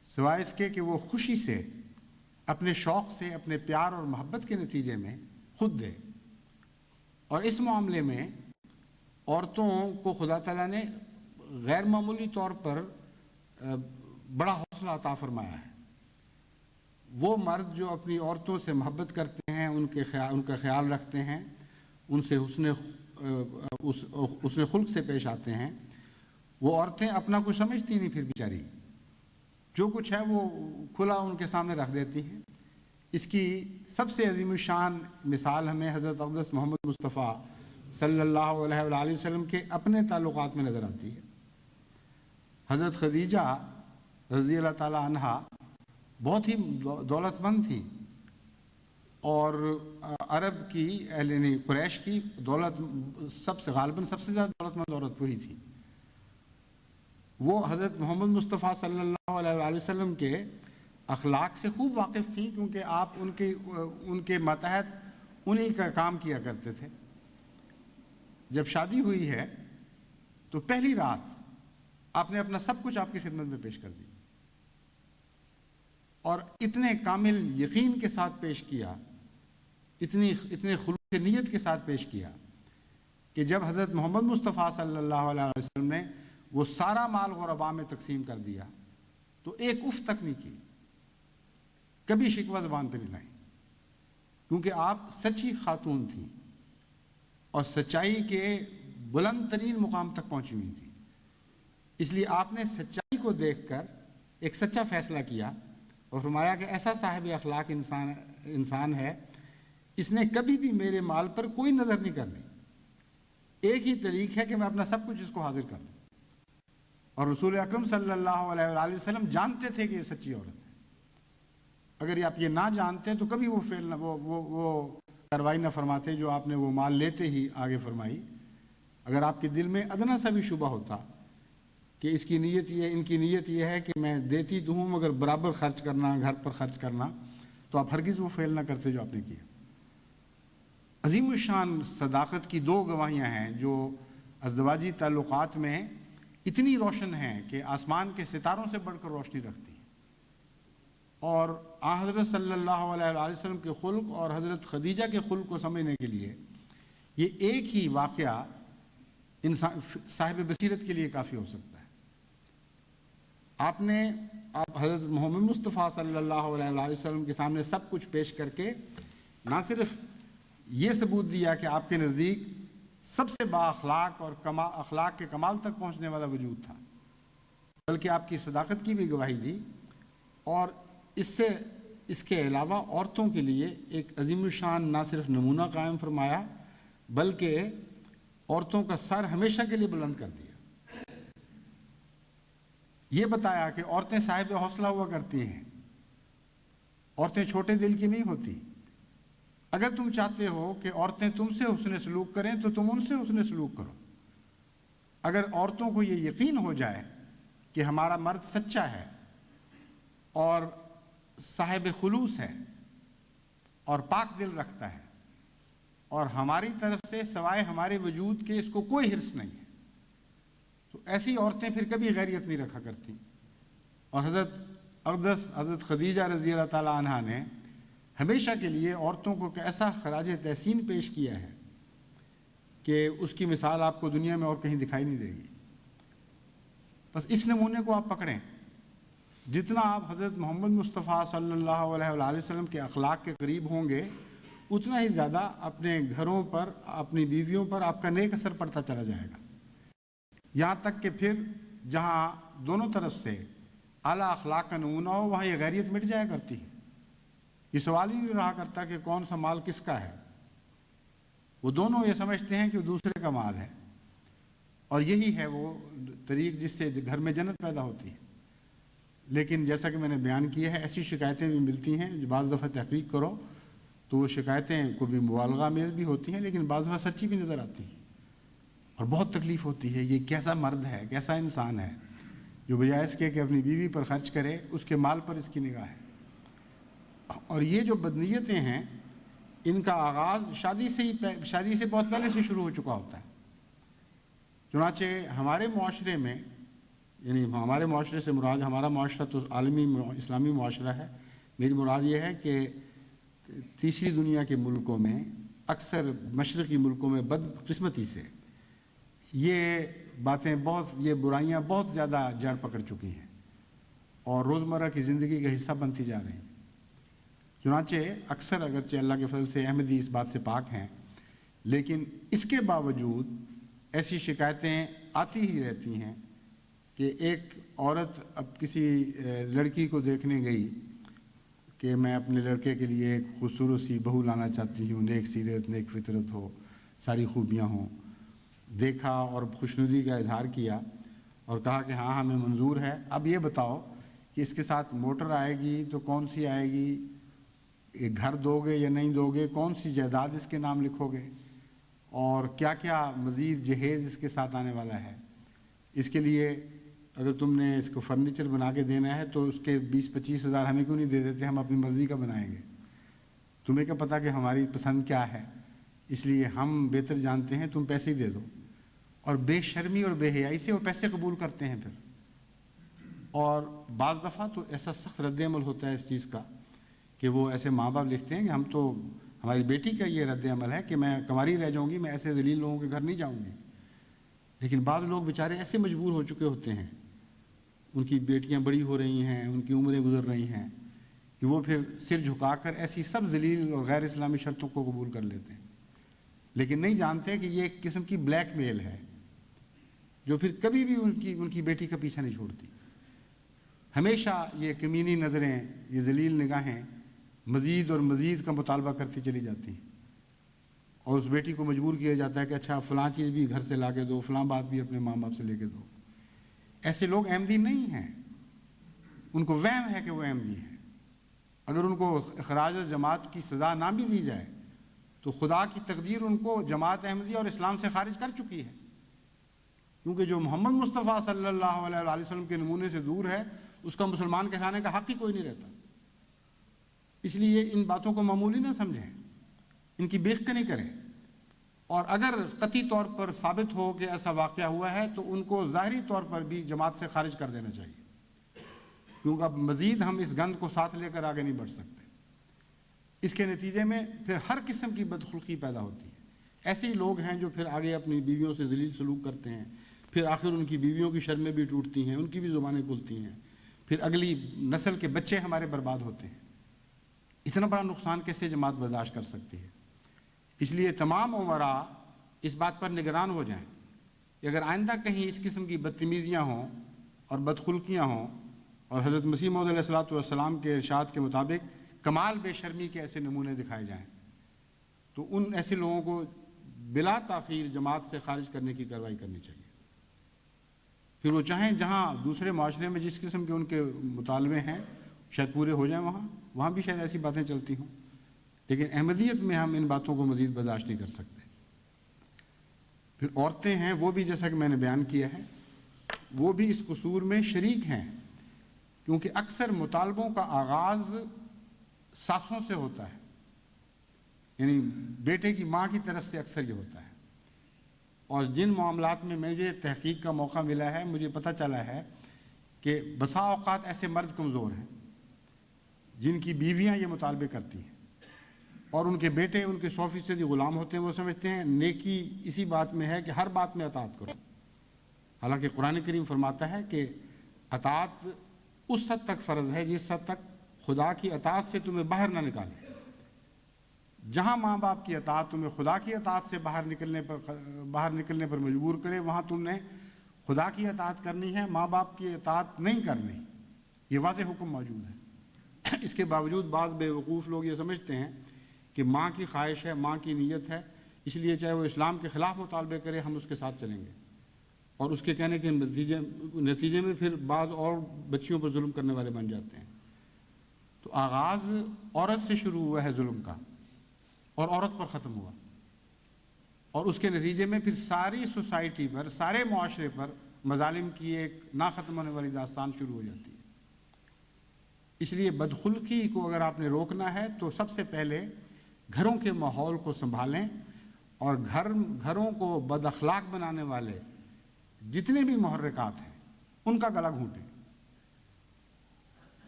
سوائے اس کے کہ وہ خوشی سے اپنے شوق سے، اپنے پیار اور محبت کے نتیجے میں خود دے. اور اس معاملے میں عورتوں کو خدا تعالیٰ نے غیر معمولی طور پر بڑا حوصلہ عطا فرمایا ہے. وہ مرد جو اپنی عورتوں سے محبت کرتے ہیں، ان کا خیال رکھتے ہیں، ان سے حسن خلق سے پیش آتے ہیں، وہ عورتیں اپنا کچھ سمجھتی نہیں پھر بیچاری، جو کچھ ہے وہ کھلا ان کے سامنے رکھ دیتی ہیں. اس کی سب سے عظیم الشان مثال ہمیں حضرت اقدس محمد مصطفیٰ صلی اللہ علیہ وآلہ وسلم کے اپنے تعلقات میں نظر آتی ہے. حضرت خدیجہ رضی اللہ تعالی عنہا بہت ہی دولت مند تھی، اور عرب کی قریش کی دولت سب سے زیادہ دولت مند عورت وہی تھی. وہ حضرت محمد مصطفیٰ صلی اللہ علیہ وآلہ وسلم کے اخلاق سے خوب واقف تھی، کیونکہ آپ ان کے ماتحت انہی کا کام کیا کرتے تھے. جب شادی ہوئی ہے تو پہلی رات آپ نے اپنا سب کچھ آپ کی خدمت میں پیش کر دی، اور اتنے کامل یقین کے ساتھ پیش کیا، اتنے خلوص نیت کے ساتھ پیش کیا کہ جب حضرت محمد مصطفیٰ صلی اللہ علیہ وسلم نے وہ سارا مال غرباء میں تقسیم کر دیا تو ایک اف تک نہیں کی، کبھی شکوہ زبان پہ نہیں لائی، کیونکہ آپ سچی خاتون تھیں اور سچائی کے بلند ترین مقام تک پہنچی ہوئی تھی. اس لیے آپ نے سچائی کو دیکھ کر ایک سچا فیصلہ کیا اور فرمایا کہ ایسا صاحب اخلاق انسان ہے، اس نے کبھی بھی میرے مال پر کوئی نظر نہیں کرنی، ایک ہی طریق ہے کہ میں اپنا سب کچھ اس کو حاضر کر دوں. اور رسول اکرم صلی اللہ علیہ وآلہ وسلم جانتے تھے کہ یہ سچی عورت ہے. اگر آپ یہ نہ جانتے تو کبھی وہ کارروائی نہ فرماتے جو آپ نے وہ مال لیتے ہی آگے فرمائی. اگر آپ کے دل میں ادنا سا بھی شبہ ہوتا کہ ان کی نیت یہ ہے کہ میں دیتی تو ہوں مگر برابر خرچ کرنا، گھر پر خرچ کرنا، تو آپ ہرگز وہ فعل نہ کرتے جو آپ نے کیا. عظیم الشان صداقت کی 2 گواہیاں ہیں جو ازدواجی تعلقات میں اتنی روشن ہیں کہ آسمان کے ستاروں سے بڑھ کر روشنی رکھتی ہیں. اور حضرت صلی اللہ علیہ وآلہ وسلم کے خلق اور حضرت خدیجہ کے خلق کو سمجھنے کے لیے یہ ایک ہی واقعہ صاحب بصیرت کے لیے کافی ہو سکتا ہے. آپ حضرت محمد مصطفیٰ صلی اللہ علیہ وآلہ وسلم کے سامنے سب کچھ پیش کر کے نہ صرف یہ ثبوت دیا کہ آپ کے نزدیک سب سے با اخلاق اور اخلاق کے کمال تک پہنچنے والا وجود تھا، بلکہ آپ کی صداقت کی بھی گواہی دی. اور اس کے علاوہ عورتوں کے لیے ایک عظیم الشان نہ صرف نمونہ قائم فرمایا بلکہ عورتوں کا سر ہمیشہ کے لیے بلند کر دیا. یہ بتایا کہ عورتیں صاحب حوصلہ ہوا کرتی ہیں، عورتیں چھوٹے دل کی نہیں ہوتی. اگر تم چاہتے ہو کہ عورتیں تم سے حسن سلوک کریں تو تم ان سے حسن سلوک کرو. اگر عورتوں کو یہ یقین ہو جائے کہ ہمارا مرد سچا ہے اور صاحب خلوص ہے اور پاک دل رکھتا ہے اور ہماری طرف سے سوائے ہمارے وجود کے اس کو کوئی حرص نہیں ہے، تو ایسی عورتیں پھر کبھی غیریت نہیں رکھا کرتی. اور حضرت خدیجہ رضی اللہ تعالی عنہا نے ہمیشہ کے لیے عورتوں کو ایسا خراج تحسین پیش کیا ہے کہ اس کی مثال آپ کو دنیا میں اور کہیں دکھائی نہیں دے گی. بس اس نمونے کو آپ پکڑیں، جتنا آپ حضرت محمد مصطفیٰ صلی اللہ علیہ وآلہ وسلم کے اخلاق کے قریب ہوں گے اتنا ہی زیادہ اپنے گھروں پر، اپنی بیویوں پر آپ کا نیک اثر پڑتا چلا جائے گا. یہاں تک کہ پھر جہاں دونوں طرف سے اعلیٰ اخلاق کا نمونہ ہو وہاں یہ غیریت مٹ جایا کرتی ہے. یہ سوال ہی نہیں رہا کرتا کہ کون سا مال کس کا ہے، وہ دونوں یہ سمجھتے ہیں کہ وہ دوسرے کا مال ہے، اور یہی ہے وہ طریق جس سے گھر میں جنت پیدا ہوتی ہے. لیکن جیسا کہ میں نے بیان کیا ہے ایسی شکایتیں بھی ملتی ہیں جو بعض دفعہ تحقیق کرو تو وہ شکایتیں کو بھی مبالغہ میز بھی ہوتی ہیں لیکن بعض دفعہ سچی بھی نظر آتی ہیں اور بہت تکلیف ہوتی ہے. یہ کیسا مرد ہے, کیسا انسان ہے جو بجائے اس کے کہ اپنی بیوی پر خرچ کرے اس کے مال پر اس کی نگاہ ہے. اور یہ جو بدنیتیں ہیں ان کا آغاز شادی سے بہت پہلے سے شروع ہو چکا ہوتا ہے. چنانچہ ہمارے معاشرے میں, یعنی ہمارے معاشرے سے مراد ہمارا معاشرہ تو عالمی اسلامی معاشرہ ہے, میری مراد یہ ہے کہ تیسری دنیا کے ملکوں میں, اکثر مشرقی ملکوں میں بدقسمتی سے یہ باتیں یہ برائیاں بہت زیادہ جڑ پکڑ چکی ہیں اور روزمرہ کی زندگی کا حصہ بنتی جا رہی ہیں. چنانچہ اکثر اگرچہ اللہ کے فضل سے احمدی اس بات سے پاک ہیں لیکن اس کے باوجود ایسی شکایتیں آتی ہی رہتی ہیں کہ ایک عورت اب کسی لڑکی کو دیکھنے گئی کہ میں اپنے لڑکے کے لیے ایک خوبصورت سی بہو لانا چاہتی ہوں, نیک سیرت نیک فطرت ہو, ساری خوبیاں ہوں. دیکھا اور خوشنودی کا اظہار کیا اور کہا کہ ہاں ہمیں منظور ہے. اب یہ بتاؤ کہ اس کے ساتھ موٹر آئے گی تو کون سی آئے گی, گھر دو گے یا نہیں دو گے, کون سی جائیداد اس کے نام لکھو گے اور کیا کیا مزید جہیز اس کے ساتھ آنے والا ہے. اس کے لیے اگر تم نے اس کو فرنیچر بنا کے دینا ہے تو اس کے 20-25 ہزار ہمیں کیوں نہیں دے دیتے, ہم اپنی مرضی کا بنائیں گے. تمہیں کیا پتہ کہ ہماری پسند کیا ہے, اس لیے ہم بہتر جانتے ہیں, تم پیسے ہی دے دو. اور بے شرمی اور بے حیائی سے وہ پیسے قبول کرتے ہیں پھر. اور بعض دفعہ تو ایسا سخت رد عمل ہوتا ہے اس چیز کا کہ وہ ایسے ماں باپ لکھتے ہیں کہ ہماری بیٹی کا یہ رد عمل ہے کہ میں کنواری رہ جاؤں گی, میں ایسے ذلیل لوگوں کے گھر نہیں جاؤں گی. لیکن بعض لوگ بیچارے ایسے مجبور ہو چکے ہوتے ہیں, ان کی بیٹیاں بڑی ہو رہی ہیں, ان کی عمریں گزر رہی ہیں, کہ وہ پھر سر جھکا کر ایسی سب ذلیل اور غیر اسلامی شرطوں کو قبول کر لیتے ہیں لیکن نہیں جانتے کہ یہ ایک قسم کی بلیک میل ہے جو پھر کبھی بھی ان کی بیٹی کا پیچھا نہیں چھوڑتی. ہمیشہ یہ کمینی نظریں, یہ ذلیل نگاہیں مزید اور مزید کا مطالبہ کرتی چلی جاتی ہیں اور اس بیٹی کو مجبور کیا جاتا ہے کہ اچھا فلاں چیز بھی گھر سے لا کے دو, فلاں بات بھی اپنے ماں باپ سے لے کے دو. ایسے لوگ احمدی نہیں ہیں, ان کو وہم ہے کہ وہ احمدی ہیں. اگر ان کو اخراج جماعت کی سزا نہ بھی دی جائے تو خدا کی تقدیر ان کو جماعت احمدی اور اسلام سے خارج کر چکی ہے, کیونکہ جو محمد مصطفیٰ صلی اللہ علیہ وسلم کے نمونے سے دور ہے اس کا مسلمان کہلانے کا حق ہی کوئی نہیں رہتا. اس لیے ان باتوں کو معمولی نہ سمجھیں, ان کی بیخ نہیں کریں, اور اگر قطعی طور پر ثابت ہو کہ ایسا واقعہ ہوا ہے تو ان کو ظاہری طور پر بھی جماعت سے خارج کر دینا چاہیے, کیونکہ اب مزید ہم اس گند کو ساتھ لے کر آگے نہیں بڑھ سکتے. اس کے نتیجے میں پھر ہر قسم کی بدخلقی پیدا ہوتی ہے. ایسے ہی لوگ ہیں جو پھر آگے اپنی بیویوں سے ذلیل سلوک کرتے ہیں, پھر آخر ان کی بیویوں کی شرمیں بھی ٹوٹتی ہیں, ان کی بھی زبانیں کھلتی ہیں, پھر اگلی نسل کے بچے ہمارے برباد ہوتے ہیں. اتنا بڑا نقصان کیسے جماعت برداشت کر سکتی ہے؟ اس لیے تمام امراء اس بات پر نگران ہو جائیں کہ اگر آئندہ کہیں اس قسم کی بدتمیزیاں ہوں اور بدخلقیاں ہوں اور حضرت مسیح موعود علیہ الصلوۃ والسلام کے ارشاد کے مطابق کمال بے شرمی کے ایسے نمونے دکھائے جائیں تو ان ایسے لوگوں کو بلا تاخیر جماعت سے خارج کرنے کی کارروائی کرنی چاہیے. پھر وہ چاہیں جہاں دوسرے معاشرے میں جس قسم کے ان کے مطالبے ہیں شاید پورے ہو جائیں, وہاں بھی شاید ایسی باتیں چلتی ہوں, لیکن احمدیت میں ہم ان باتوں کو مزید برداشت نہیں کر سکتے. پھر عورتیں ہیں, وہ بھی جیسا کہ میں نے بیان کیا ہے وہ بھی اس قصور میں شریک ہیں, کیونکہ اکثر مطالبوں کا آغاز ساسوں سے ہوتا ہے, یعنی بیٹے کی ماں کی طرف سے اکثر یہ ہوتا ہے. اور جن معاملات میں مجھے تحقیق کا موقع ملا ہے مجھے پتہ چلا ہے کہ بسا اوقات ایسے مرد کمزور ہیں جن کی بیویاں یہ مطالبے کرتی ہیں اور ان کے بیٹے ان کے 100% غلام ہوتے ہیں. وہ سمجھتے ہیں نیکی اسی بات میں ہے کہ ہر بات میں اطاعت کرو, حالانکہ قرآن کریم فرماتا ہے کہ اطاعت اس حد تک فرض ہے جس حد تک خدا کی اطاعت سے تمہیں باہر نہ نکالے. جہاں ماں باپ کی اطاعت تمہیں خدا کی اطاعت سے باہر نکلنے پر مجبور کرے وہاں تم نے خدا کی اطاعت کرنی ہے, ماں باپ کی اطاعت نہیں کرنی. یہ واضح حکم موجود ہے. اس کے باوجود بعض بے وقوف لوگ یہ سمجھتے ہیں کہ ماں کی خواہش ہے, ماں کی نیت ہے, اس لیے چاہے وہ اسلام کے خلاف مطالبے کرے ہم اس کے ساتھ چلیں گے. اور اس کے کہنے کے نتیجے میں پھر بعض اور بچیوں پر ظلم کرنے والے بن جاتے ہیں۔ تو آغاز عورت سے شروع ہوا ہے ظلم کا، اور عورت پر ختم ہوا، اور اس کے نتیجے میں پھر ساری سوسائٹی پر، سارے معاشرے پر مظالم کی ایک نہ ختم ہونے والی داستان شروع ہو جاتی ہے۔ اس لیے بدخلقی کو اگر آپ نے روکنا ہے تو سب سے پہلے گھروں کے ماحول کو سنبھالیں، اور گھروں کو بد اخلاق بنانے والے جتنے بھی محرکات ہیں ان کا گلا گھونٹیں۔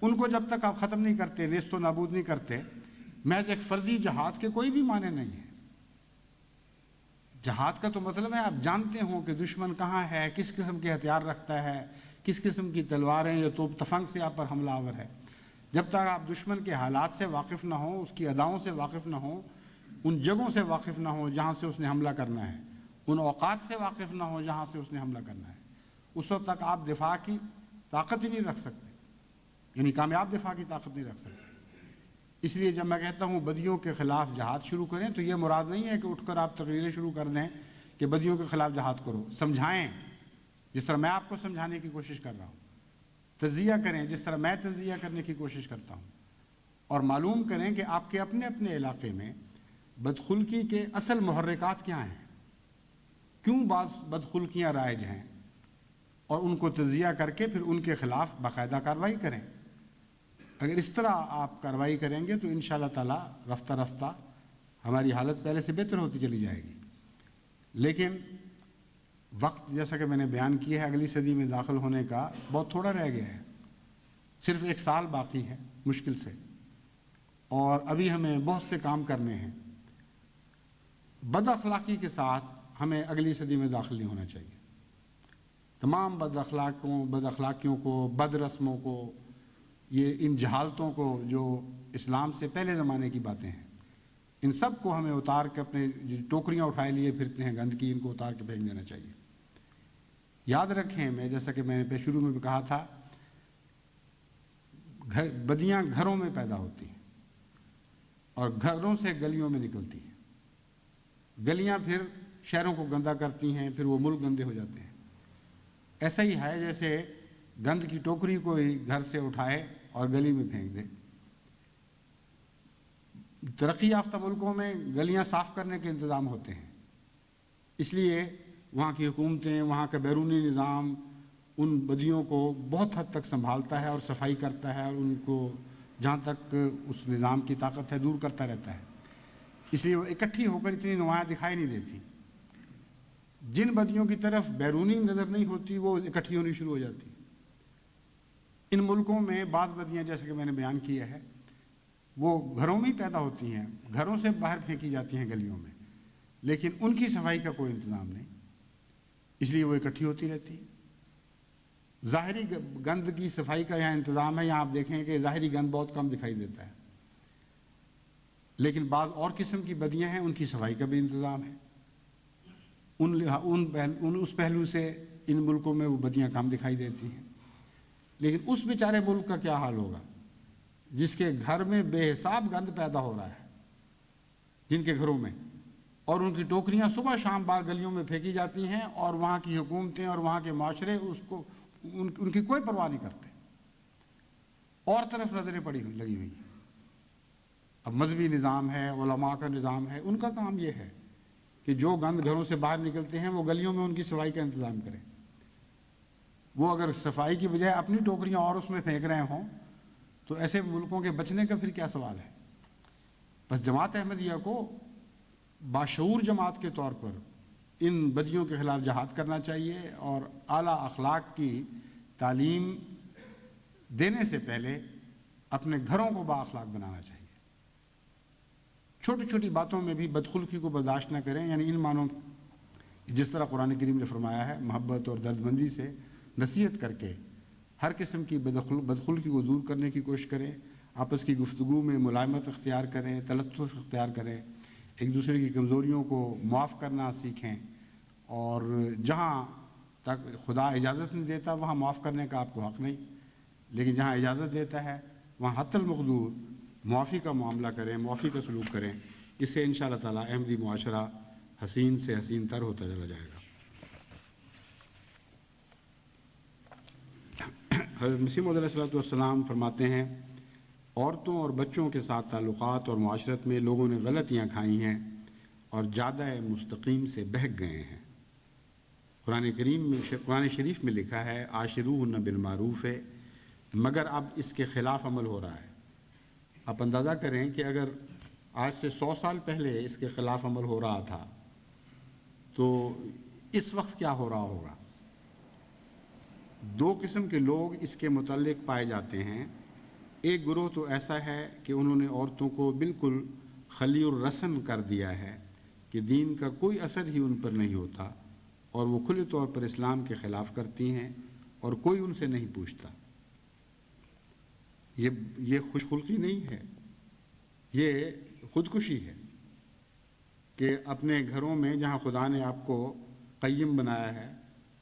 ان کو جب تک آپ ختم نہیں کرتے، نیست و نابود نہیں کرتے، محض ایک فرضی جہاد کے کوئی بھی معنی نہیں ہے۔ جہاد کا تو مطلب ہے آپ جانتے ہوں کہ دشمن کہاں ہے، کس قسم کے ہتھیار رکھتا ہے، کس قسم کی تلواریں یا توپ تفنگ سے آپ پر حملہ آور ہے۔ جب تک آپ دشمن کے حالات سے واقف نہ ہوں، اس کی اداؤں سے واقف نہ ہوں، ان جگہوں سے واقف نہ ہوں جہاں سے اس نے حملہ کرنا ہے، ان اوقات سے واقف نہ ہوں جہاں سے اس نے حملہ کرنا ہے، اس وقت تک آپ دفاع کی طاقت ہی نہیں رکھ سکتے، یعنی کامیاب دفاع کی طاقت نہیں رکھ سکتے۔ اس لیے جب میں کہتا ہوں بدیوں کے خلاف جہاد شروع کریں تو یہ مراد نہیں ہے کہ اٹھ کر آپ تقریریں شروع کر دیں کہ بدیوں کے خلاف جہاد کرو۔ سمجھائیں، جس طرح میں آپ کو سمجھانے کی کوشش کر رہا ہوں۔ تجزیہ کریں، جس طرح میں تجزیہ کرنے کی کوشش کرتا ہوں، اور معلوم کریں کہ آپ کے اپنے اپنے علاقے میں بدخلقی کے اصل محرکات کیا ہیں، کیوں بعض بدخلقیاں رائج ہیں، اور ان کو تجزیہ کر کے پھر ان کے خلاف باقاعدہ کارروائی کریں۔ اگر اس طرح آپ کارروائی کریں گے تو انشاءاللہ تعالی رفتہ رفتہ ہماری حالت پہلے سے بہتر ہوتی چلی جائے گی۔ لیکن وقت جیسا کہ میں نے بیان کیا ہے اگلی صدی میں داخل ہونے کا بہت تھوڑا رہ گیا ہے، صرف 1 سال باقی ہے مشکل سے، اور ابھی ہمیں بہت سے کام کرنے ہیں۔ بد اخلاقی کے ساتھ ہمیں اگلی صدی میں داخل نہیں ہونا چاہیے۔ تمام بد اخلاقیوں کو، بد رسموں کو، ان جہالتوں کو جو اسلام سے پہلے زمانے کی باتیں ہیں، ان سب کو ہمیں اتار کے اپنے ٹوکریاں اٹھائے لیے پھرتے ہیں گند کی، ان کو اتار کے پھینک دینا چاہیے۔ یاد رکھیں، جیسا کہ میں نے شروع میں بھی کہا تھا، بدیاں گھروں میں پیدا ہوتی ہیں اور گھروں سے گلیوں میں نکلتی ہیں، گلیاں پھر شہروں کو گندا کرتی ہیں، پھر وہ ملک گندے ہو جاتے ہیں۔ ایسا ہی ہے جیسے گند کی ٹوکری کو ہی گھر سے اٹھائے اور گلی میں پھینک دے۔ ترقی یافتہ ملکوں میں گلیاں صاف کرنے کے انتظام ہوتے ہیں، اس لیے وہاں کی حکومتیں، وہاں کا بیرونی نظام ان بدیوں کو بہت حد تک سنبھالتا ہے اور صفائی کرتا ہے، اور ان کو جہاں تک اس نظام کی طاقت ہے دور کرتا رہتا ہے۔ اس لیے وہ اکٹھی ہو کر اتنی نمایاں دکھائی نہیں دیتی۔ جن بدیوں کی طرف بیرونی نظر نہیں ہوتی وہ اکٹھی ہونی شروع ہو جاتی۔ ان ملکوں میں بعض بدیاں جیسے کہ میں نے بیان کیا ہے وہ گھروں میں ہی پیدا ہوتی ہیں، گھروں سے باہر پھینکی جاتی ہیں گلیوں میں، لیکن ان کی صفائی کا کوئی انتظام نہیں، اس لیے وہ اکٹھی ہوتی رہتی ہے۔ ظاہری گند کی صفائی کا یہاں انتظام ہے، یہاں آپ دیکھیں کہ ظاہری گند بہت کم دکھائی دیتا ہے، لیکن بعض اور قسم کی بدیاں ہیں ان کی صفائی کا بھی انتظام ہے۔ اس پہلو سے ان ملکوں میں وہ بدیاں کم دکھائی دیتی ہیں۔ لیکن اس بیچارے ملک کا کیا حال ہوگا جس کے گھر میں بے حساب گند پیدا ہو رہا ہے، جن کے گھروں میں، اور ان کی ٹوکریاں صبح شام بار گلیوں میں پھینکی جاتی ہیں، اور وہاں کی حکومتیں اور وہاں کے معاشرے ان کی کوئی پرواہ نہیں کرتے، اور طرف نظریں لگی ہوئی ہیں۔ اب مذہبی نظام ہے، علماء کا نظام ہے، ان کا کام یہ ہے کہ جو گند گھروں سے باہر نکلتے ہیں وہ گلیوں میں ان کی صفائی کا انتظام کریں۔ وہ اگر صفائی کی بجائے اپنی ٹوکریاں اور اس میں پھینک رہے ہوں تو ایسے ملکوں کے بچنے کا پھر کیا سوال ہے؟ بس جماعت احمدیہ کو باشعور جماعت کے طور پر ان بدیوں کے خلاف جہاد کرنا چاہیے، اور اعلیٰ اخلاق کی تعلیم دینے سے پہلے اپنے گھروں کو بااخلاق بنانا چاہیے۔ چھوٹی چھوٹی باتوں میں بھی بدخلقی کو برداشت نہ کریں، یعنی ان معنوں جس طرح قرآن کریم نے فرمایا ہے محبت اور دردمندی سے نصیحت کر کے ہر قسم کی بدخلقی کو دور کرنے کی کوشش کریں، آپس کی گفتگو میں ملائمت اختیار کریں، تلطف اختیار کریں، ایک دوسرے کی کمزوریوں کو معاف کرنا سیکھیں، اور جہاں تک خدا اجازت نہیں دیتا وہاں معاف کرنے کا آپ کو حق نہیں، لیکن جہاں اجازت دیتا ہے وہاں حتی المقدور معافی کا معاملہ کریں، معافی کا سلوک کریں۔ اس سے انشاءاللہ تعالی احمدی معاشرہ حسین سے حسین تر ہوتا چلا جائے گا۔ حضرت مسیح موعود علیہ السلام فرماتے ہیں عورتوں اور بچوں کے ساتھ تعلقات اور معاشرت میں لوگوں نے غلطیاں کھائی ہیں اور جادہ مستقیم سے بہک گئے ہیں۔ قرآن شریف میں لکھا ہے عاشروہن بالمعروف ہے، مگر اب اس کے خلاف عمل ہو رہا ہے۔ آپ اندازہ کریں کہ اگر آج سے 100 سال پہلے اس کے خلاف عمل ہو رہا تھا تو اس وقت کیا ہو رہا ہوگا۔ دو قسم کے لوگ اس کے متعلق پائے جاتے ہیں۔ ایک گروہ تو ایسا ہے کہ انہوں نے عورتوں کو بالکل خلی الرسن کر دیا ہے کہ دین کا کوئی اثر ہی ان پر نہیں ہوتا، اور وہ کھلے طور پر اسلام کے خلاف کرتی ہیں اور کوئی ان سے نہیں پوچھتا۔ یہ خوش خلقی نہیں ہے، یہ خودکشی ہے کہ اپنے گھروں میں جہاں خدا نے آپ کو قیم بنایا ہے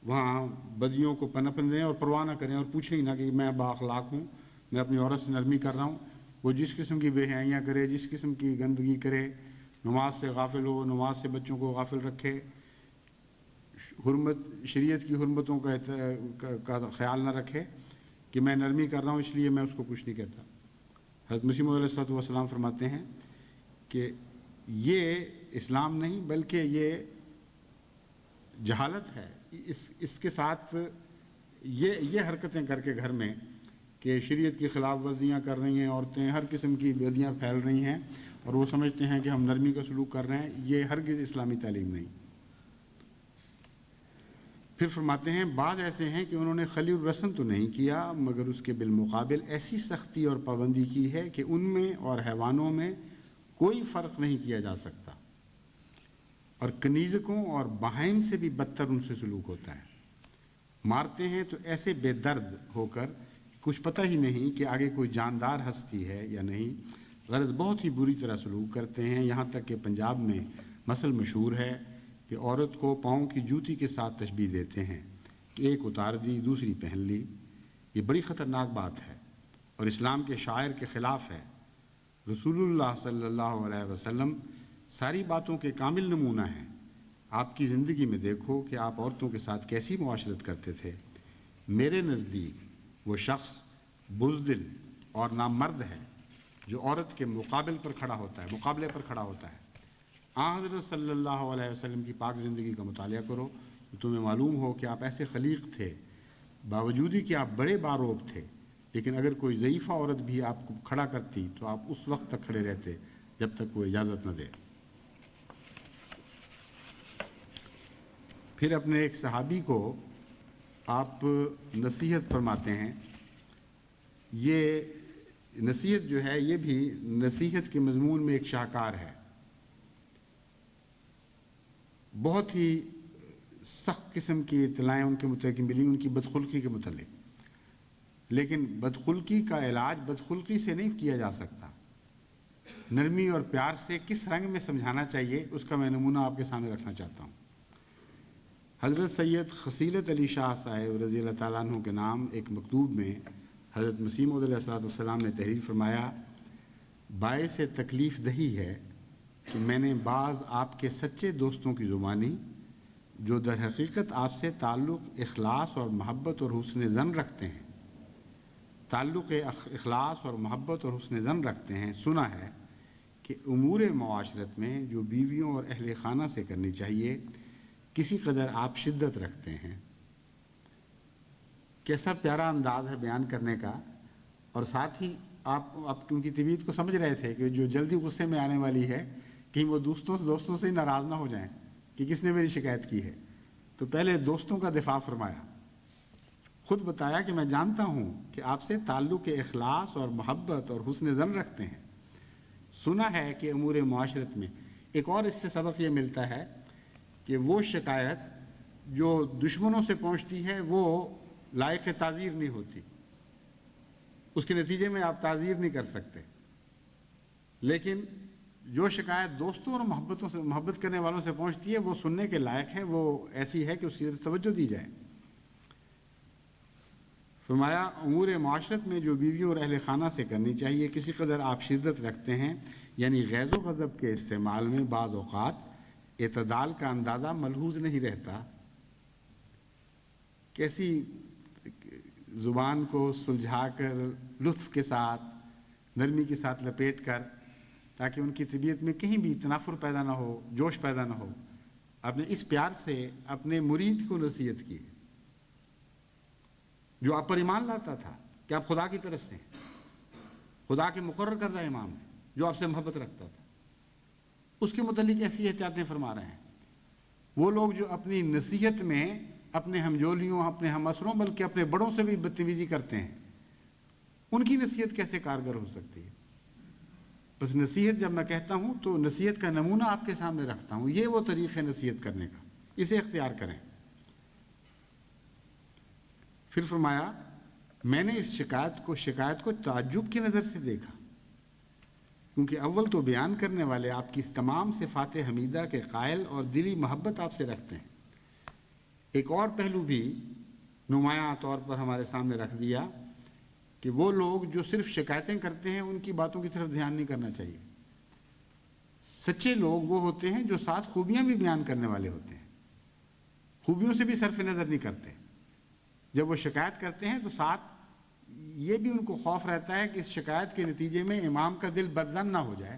وہاں بدیوں کو پنپن دیں اور پرواہ نہ کریں اور پوچھیں ہی نہ کہ میں بااخلاق ہوں، میں اپنی عورت سے نرمی کر رہا ہوں۔ وہ جس قسم کی بے حیائیاں کرے، جس قسم کی گندگی کرے، نماز سے غافل ہو، نماز سے بچوں کو غافل رکھے، شریعت کی حرمتوں کا خیال نہ رکھے کہ میں نرمی کر رہا ہوں اس لیے میں اس کو کچھ نہیں کہتا۔ حضرت مسیح موعود علیہ السلام فرماتے ہیں کہ یہ اسلام نہیں بلکہ یہ جہالت ہے۔ اس کے ساتھ یہ حرکتیں کر کے گھر میں کہ شریعت کی خلاف ورزیاں کر رہی ہیں عورتیں، ہر قسم کی بدیاں پھیل رہی ہیں اور وہ سمجھتے ہیں کہ ہم نرمی کا سلوک کر رہے ہیں، یہ ہرگز اسلامی تعلیم نہیں۔ پھر فرماتے ہیں بعض ایسے ہیں کہ انہوں نے خلی الرسن تو نہیں کیا مگر اس کے بالمقابل ایسی سختی اور پابندی کی ہے کہ ان میں اور حیوانوں میں کوئی فرق نہیں کیا جا سکتا، اور کنیزکوں اور بہائم سے بھی بدتر ان سے سلوک ہوتا ہے۔ مارتے ہیں تو ایسے بے درد ہو کر کچھ پتہ ہی نہیں کہ آگے کوئی جاندار ہستی ہے یا نہیں، غرض بہت ہی بری طرح سلوک کرتے ہیں۔ یہاں تک کہ پنجاب میں مثل مشہور ہے کہ عورت کو پاؤں کی جوتی کے ساتھ تشبیہ دیتے ہیں کہ ایک اتار دی دوسری پہن لی۔ یہ بڑی خطرناک بات ہے اور اسلام کے شاعر کے خلاف ہے۔ رسول اللہ صلی اللہ علیہ وسلم ساری باتوں کے کامل نمونہ ہیں۔ آپ کی زندگی میں دیکھو کہ آپ عورتوں کے ساتھ کیسی معاشرت کرتے تھے۔ میرے نزدیک وہ شخص بزدل اور نامرد ہے جو عورت کے مقابلے پر کھڑا ہوتا ہے۔ حضرت صلی اللہ علیہ وسلم کی پاک زندگی کا مطالعہ کرو تو تمہیں معلوم ہو کہ آپ ایسے خلیق تھے، باوجود ہی کہ آپ بڑے باروب تھے، لیکن اگر کوئی ضعیفہ عورت بھی آپ کو کھڑا کرتی تو آپ اس وقت تک کھڑے رہتے جب تک وہ اجازت نہ دے۔ پھر اپنے ایک صحابی کو آپ نصیحت فرماتے ہیں۔ یہ نصیحت جو ہے یہ بھی نصیحت کے مضمون میں ایک شاہکار ہے۔ بہت ہی سخت قسم کی اطلاعیں ان کے متعلق ملی، ان کی بدخلقی کے متعلق، لیکن بدخلقی کا علاج بدخلقی سے نہیں کیا جا سکتا۔ نرمی اور پیار سے کس رنگ میں سمجھانا چاہیے اس کا میں نمونہ آپ کے سامنے رکھنا چاہتا ہوں۔ حضرت سید خصیلت علی شاہ صاحب رضی اللہ تعالیٰ عنہ کے نام ایک مکتوب میں حضرت مسیح موعود علیہ السلام نے تحریر فرمایا، باعث تکلیف دہی ہے کہ میں نے بعض آپ کے سچے دوستوں کی زبانی جو در حقیقت آپ سے تعلق اخلاص اور محبت اور حسن ظن رکھتے ہیں سنا ہے کہ امور معاشرت میں جو بیویوں اور اہل خانہ سے کرنی چاہیے کسی قدر آپ شدت رکھتے ہیں۔ کیسا پیارا انداز ہے بیان کرنے کا، اور ساتھ ہی آپ ان کی طبیعت کو سمجھ رہے تھے کہ جو جلدی غصے میں آنے والی ہے کہیں وہ دوستوں سے ناراض نہ ہو جائیں کہ کس نے میری شکایت کی ہے، تو پہلے دوستوں کا دفاع فرمایا، خود بتایا کہ میں جانتا ہوں کہ آپ سے تعلق اخلاص اور محبت اور حسن ظن رکھتے ہیں۔ سنا ہے کہ امور معاشرت میں ایک اور اس سے سبق یہ ملتا ہے کہ وہ شکایت جو دشمنوں سے پہنچتی ہے وہ لائق تعزیر نہیں ہوتی، اس کے نتیجے میں آپ تعزیر نہیں کر سکتے، لیکن جو شکایت دوستوں اور محبت کرنے والوں سے پہنچتی ہے وہ سننے کے لائق ہے، وہ ایسی ہے کہ اس کی طرف توجہ دی جائے۔ فرمایا امور معاشرت میں جو بیویوں اور اہل خانہ سے کرنی چاہیے کسی قدر آپ شدت رکھتے ہیں، یعنی غیظ و غضب کے استعمال میں بعض اوقات اعتدال کا اندازہ ملحوظ نہیں رہتا۔ کیسی زبان کو سلجھا کر لطف کے ساتھ نرمی کے ساتھ لپیٹ کر تاکہ ان کی طبیعت میں کہیں بھی تنافر پیدا نہ ہو، جوش پیدا نہ ہو، آپ نے اس پیار سے اپنے مرید کو نصیحت کی جو آپ پر ایمان لاتا تھا کہ آپ خدا کی طرف سے ہیں، خدا کے مقرر کردہ امام ہیں، جو آپ سے محبت رکھتا تھا، اس کے متعلق ایسی احتیاطیں فرما رہے ہیں۔ وہ لوگ جو اپنی نصیحت میں اپنے ہمجولیوں، اپنے ہم اثروں، بلکہ اپنے بڑوں سے بھی بدتمیزی کرتے ہیں، ان کی نصیحت کیسے کارگر ہو سکتی ہے؟ بس نصیحت جب میں کہتا ہوں تو نصیحت کا نمونہ آپ کے سامنے رکھتا ہوں، یہ وہ طریق ہے نصیحت کرنے کا، اسے اختیار کریں۔ پھر فرمایا میں نے اس شکایت کو تعجب کی نظر سے دیکھا، کیونکہ اول تو بیان کرنے والے آپ کی اس تمام صفات حمیدہ کے قائل اور دلی محبت آپ سے رکھتے ہیں۔ ایک اور پہلو بھی نمایاں طور پر ہمارے سامنے رکھ دیا کہ وہ لوگ جو صرف شکایتیں کرتے ہیں ان کی باتوں کی طرف دھیان نہیں کرنا چاہیے۔ سچے لوگ وہ ہوتے ہیں جو ساتھ خوبیاں بھی بیان کرنے والے ہوتے ہیں، خوبیوں سے بھی صرف نظر نہیں کرتے۔ جب وہ شکایت کرتے ہیں تو ساتھ یہ بھی ان کو خوف رہتا ہے کہ اس شکایت کے نتیجے میں امام کا دل بدظن نہ ہو جائے،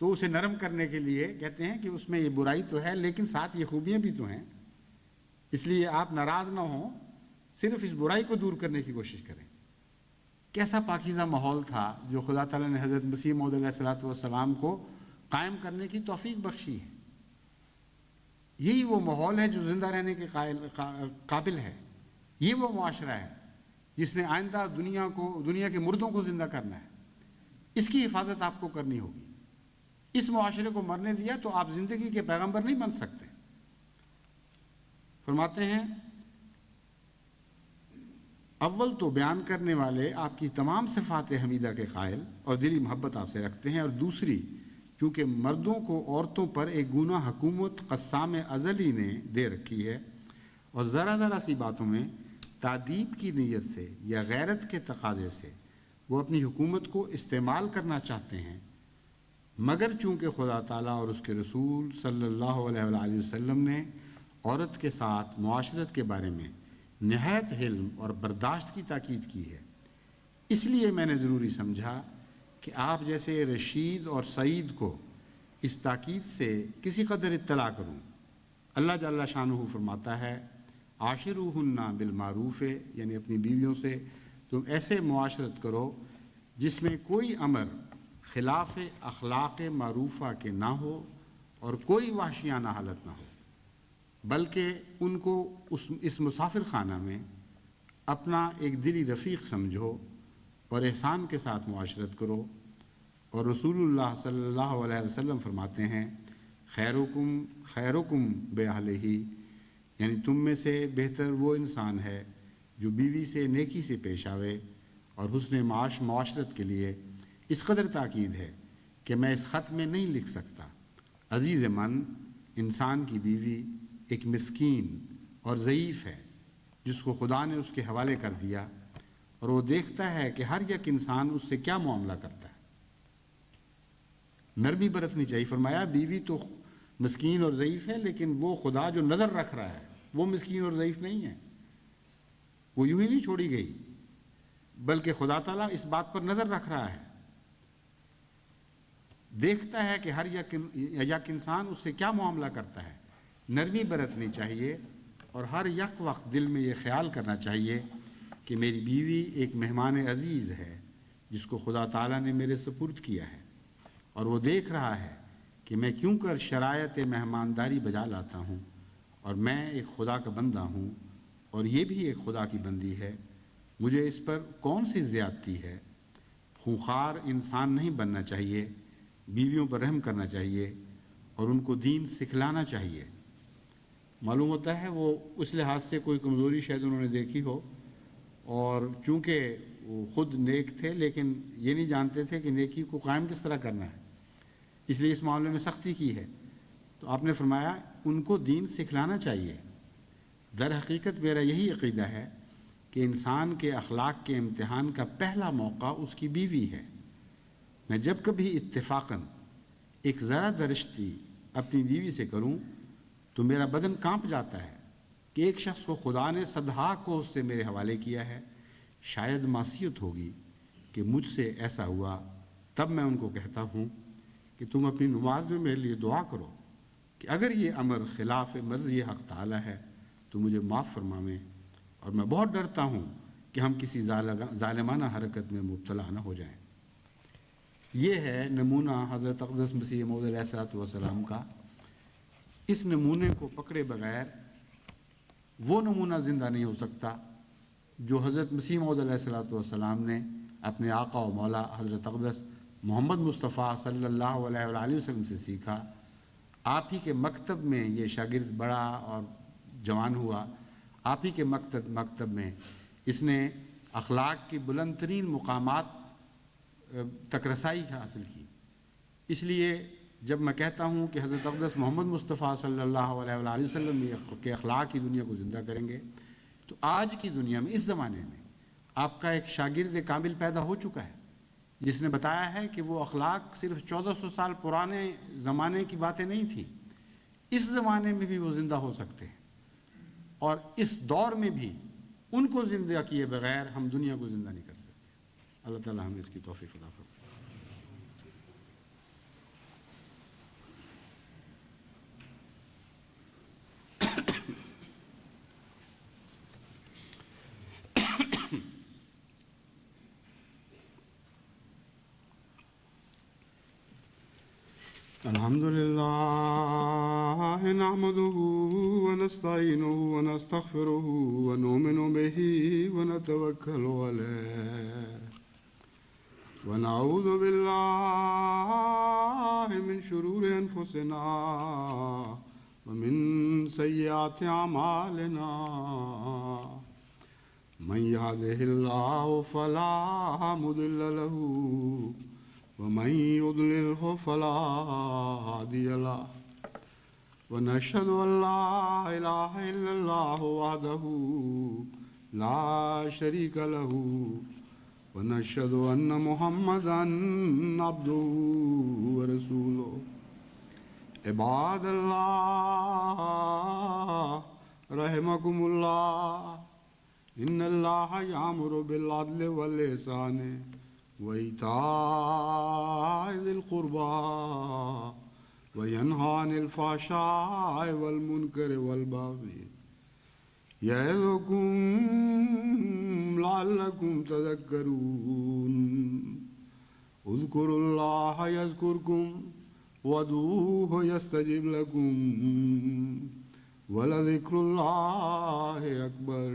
تو اسے نرم کرنے کے لیے کہتے ہیں کہ اس میں یہ برائی تو ہے لیکن ساتھ یہ خوبیاں بھی تو ہیں، اس لیے آپ ناراض نہ ہوں، صرف اس برائی کو دور کرنے کی کوشش کریں۔ کیسا پاکیزہ ماحول تھا جو خدا تعالیٰ نے حضرت مسیح موعود علیہ السلام کو قائم کرنے کی توفیق بخشی ہے۔ یہی وہ ماحول ہے جو زندہ رہنے کے قابل ہے، یہ وہ معاشرہ ہے جس نے آئندہ دنیا کے مردوں کو زندہ کرنا ہے، اس کی حفاظت آپ کو کرنی ہوگی۔ اس معاشرے کو مرنے دیا تو آپ زندگی کے پیغمبر نہیں بن سکتے۔ فرماتے ہیں اول تو بیان کرنے والے آپ کی تمام صفات حمیدہ کے قائل اور دلی محبت آپ سے رکھتے ہیں، اور دوسری چونکہ مردوں کو عورتوں پر ایک گونا حکومت قسام ازلی نے دے رکھی ہے، اور ذرا ذرا سی باتوں میں تادیب کی نیت سے یا غیرت کے تقاضے سے وہ اپنی حکومت کو استعمال کرنا چاہتے ہیں، مگر چونکہ خدا تعالیٰ اور اس کے رسول صلی اللہ علیہ وآلہ وسلم نے عورت کے ساتھ معاشرت کے بارے میں نہایت حلم اور برداشت کی تاکید کی ہے، اس لیے میں نے ضروری سمجھا کہ آپ جیسے رشید اور سعید کو اس تاکید سے کسی قدر اطلاع کروں۔ اللہ جل شانہ فرماتا ہے عاشروہن بالمعروف، یعنی اپنی بیویوں سے تم ایسے معاشرت کرو جس میں کوئی امر خلاف اخلاق معروفہ کے نہ ہو اور کوئی وحشیانہ حالت نہ ہو، بلکہ ان کو اس مسافر خانہ میں اپنا ایک دلی رفیق سمجھو اور احسان کے ساتھ معاشرت کرو۔ اور رسول اللہ صلی اللہ علیہ وسلم فرماتے ہیں خیرکم بأہلہ، یعنی تم میں سے بہتر وہ انسان ہے جو بیوی سے نیکی سے پیش آوے، اور حسن معاشرت کے لیے اس قدر تاکید ہے کہ میں اس خط میں نہیں لکھ سکتا۔ عزیز من، انسان کی بیوی ایک مسکین اور ضعیف ہے جس کو خدا نے اس کے حوالے کر دیا، اور وہ دیکھتا ہے کہ ہر یک انسان اس سے کیا معاملہ کرتا ہے۔ نرمی برتنی چاہیے۔ فرمایا بیوی تو مسکین اور ضعیف ہے، لیکن وہ خدا جو نظر رکھ رہا ہے وہ مسکین اور ضعیف نہیں ہے، وہ یوں ہی نہیں چھوڑی گئی، بلکہ خدا تعالیٰ اس بات پر نظر رکھ رہا ہے، دیکھتا ہے کہ ہر یک انسان اس سے کیا معاملہ کرتا ہے۔ نرمی برتنی چاہیے اور ہر یک وقت دل میں یہ خیال کرنا چاہیے کہ میری بیوی ایک مہمان عزیز ہے جس کو خدا تعالیٰ نے میرے سپرد کیا ہے، اور وہ دیکھ رہا ہے کہ میں کیوں کر شرائط مہمانداری بجا لاتا ہوں، اور میں ایک خدا کا بندہ ہوں اور یہ بھی ایک خدا کی بندی ہے، مجھے اس پر کون سی زیادتی ہے۔ خونخوار انسان نہیں بننا چاہیے، بیویوں پر رحم کرنا چاہیے اور ان کو دین سکھلانا چاہیے۔ معلوم ہوتا ہے وہ اس لحاظ سے کوئی کمزوری شاید انہوں نے دیکھی ہو، اور چونکہ وہ خود نیک تھے لیکن یہ نہیں جانتے تھے کہ نیکی کو قائم کس طرح کرنا ہے، اس لیے اس معاملے میں سختی کی ہے۔ تو آپ نے فرمایا ان کو دین سکھلانا چاہیے۔ در حقیقت میرا یہی عقیدہ ہے کہ انسان کے اخلاق کے امتحان کا پہلا موقع اس کی بیوی ہے۔ میں جب کبھی اتفاقاً ایک ذرا درشتی اپنی بیوی سے کروں تو میرا بدن کانپ جاتا ہے کہ ایک شخص کو خدا نے صدہا کو اس سے میرے حوالے کیا ہے، شاید معصیت ہوگی کہ مجھ سے ایسا ہوا، تب میں ان کو کہتا ہوں کہ تم اپنی نماز میں میرے لیے دعا کرو کہ اگر یہ امر خلاف مرضی حق تعالی ہے تو مجھے معاف فرماویں، اور میں بہت ڈرتا ہوں کہ ہم کسی ظالمانہ حرکت میں مبتلا نہ ہو جائیں۔ یہ ہے نمونہ حضرت اقدس مسیح موعود علیہ الصلوۃ والسلام کا۔ اس نمونے کو پکڑے بغیر وہ نمونہ زندہ نہیں ہو سکتا جو حضرت مسیح موعود علیہ الصلوۃ والسلام نے اپنے آقا و مولا حضرت اقدس محمد مصطفیٰ صلی اللہ علیہ وآلہ وسلم سے سیکھا۔ آپ ہی کے مکتب میں یہ شاگرد بڑا اور جوان ہوا، آپ ہی کے مکتب میں اس نے اخلاق کی بلند ترین مقامات تک رسائی حاصل کی۔ اس لیے جب میں کہتا ہوں کہ حضرت اقدس محمد مصطفیٰ صلی اللہ علیہ وآلہ وسلم کے اخلاق کی دنیا کو زندہ کریں گے، تو آج کی دنیا میں، اس زمانے میں آپ کا ایک شاگرد کامل پیدا ہو چکا ہے جس نے بتایا ہے کہ وہ اخلاق صرف 1400 سال پرانے زمانے کی باتیں نہیں تھیں، اس زمانے میں بھی وہ زندہ ہو سکتے ہیں، اور اس دور میں بھی ان کو زندہ کیے بغیر ہم دنیا کو زندہ نہیں کر سکتے۔ اللہ تعالیٰ ہمیں اس کی توفیق عطا فرمائے۔ الحمد لله نحمده ونستعينه ونستغفره ونؤمن به ونتوكل عليه ونعوذ بالله من شرور أنفسنا ومن سيئات أعمالنا من يهده الله فلا مضل له ومن يضلله فلا هادي له ونشهد أن لا إله إلا الله وحده لا شريك له ونشهد أن محمدًا عبده ورسوله عباد الله رحمكم الله إن الله يأمر بالعدل والإحسان وإيتاء ذي القربى وينهى عن الفحشاء والمنكر والبغي يعظكم لعلكم تذكرون اذكروا الله يذكركم وادعوه يستجب لكم ولذكر الله أكبر۔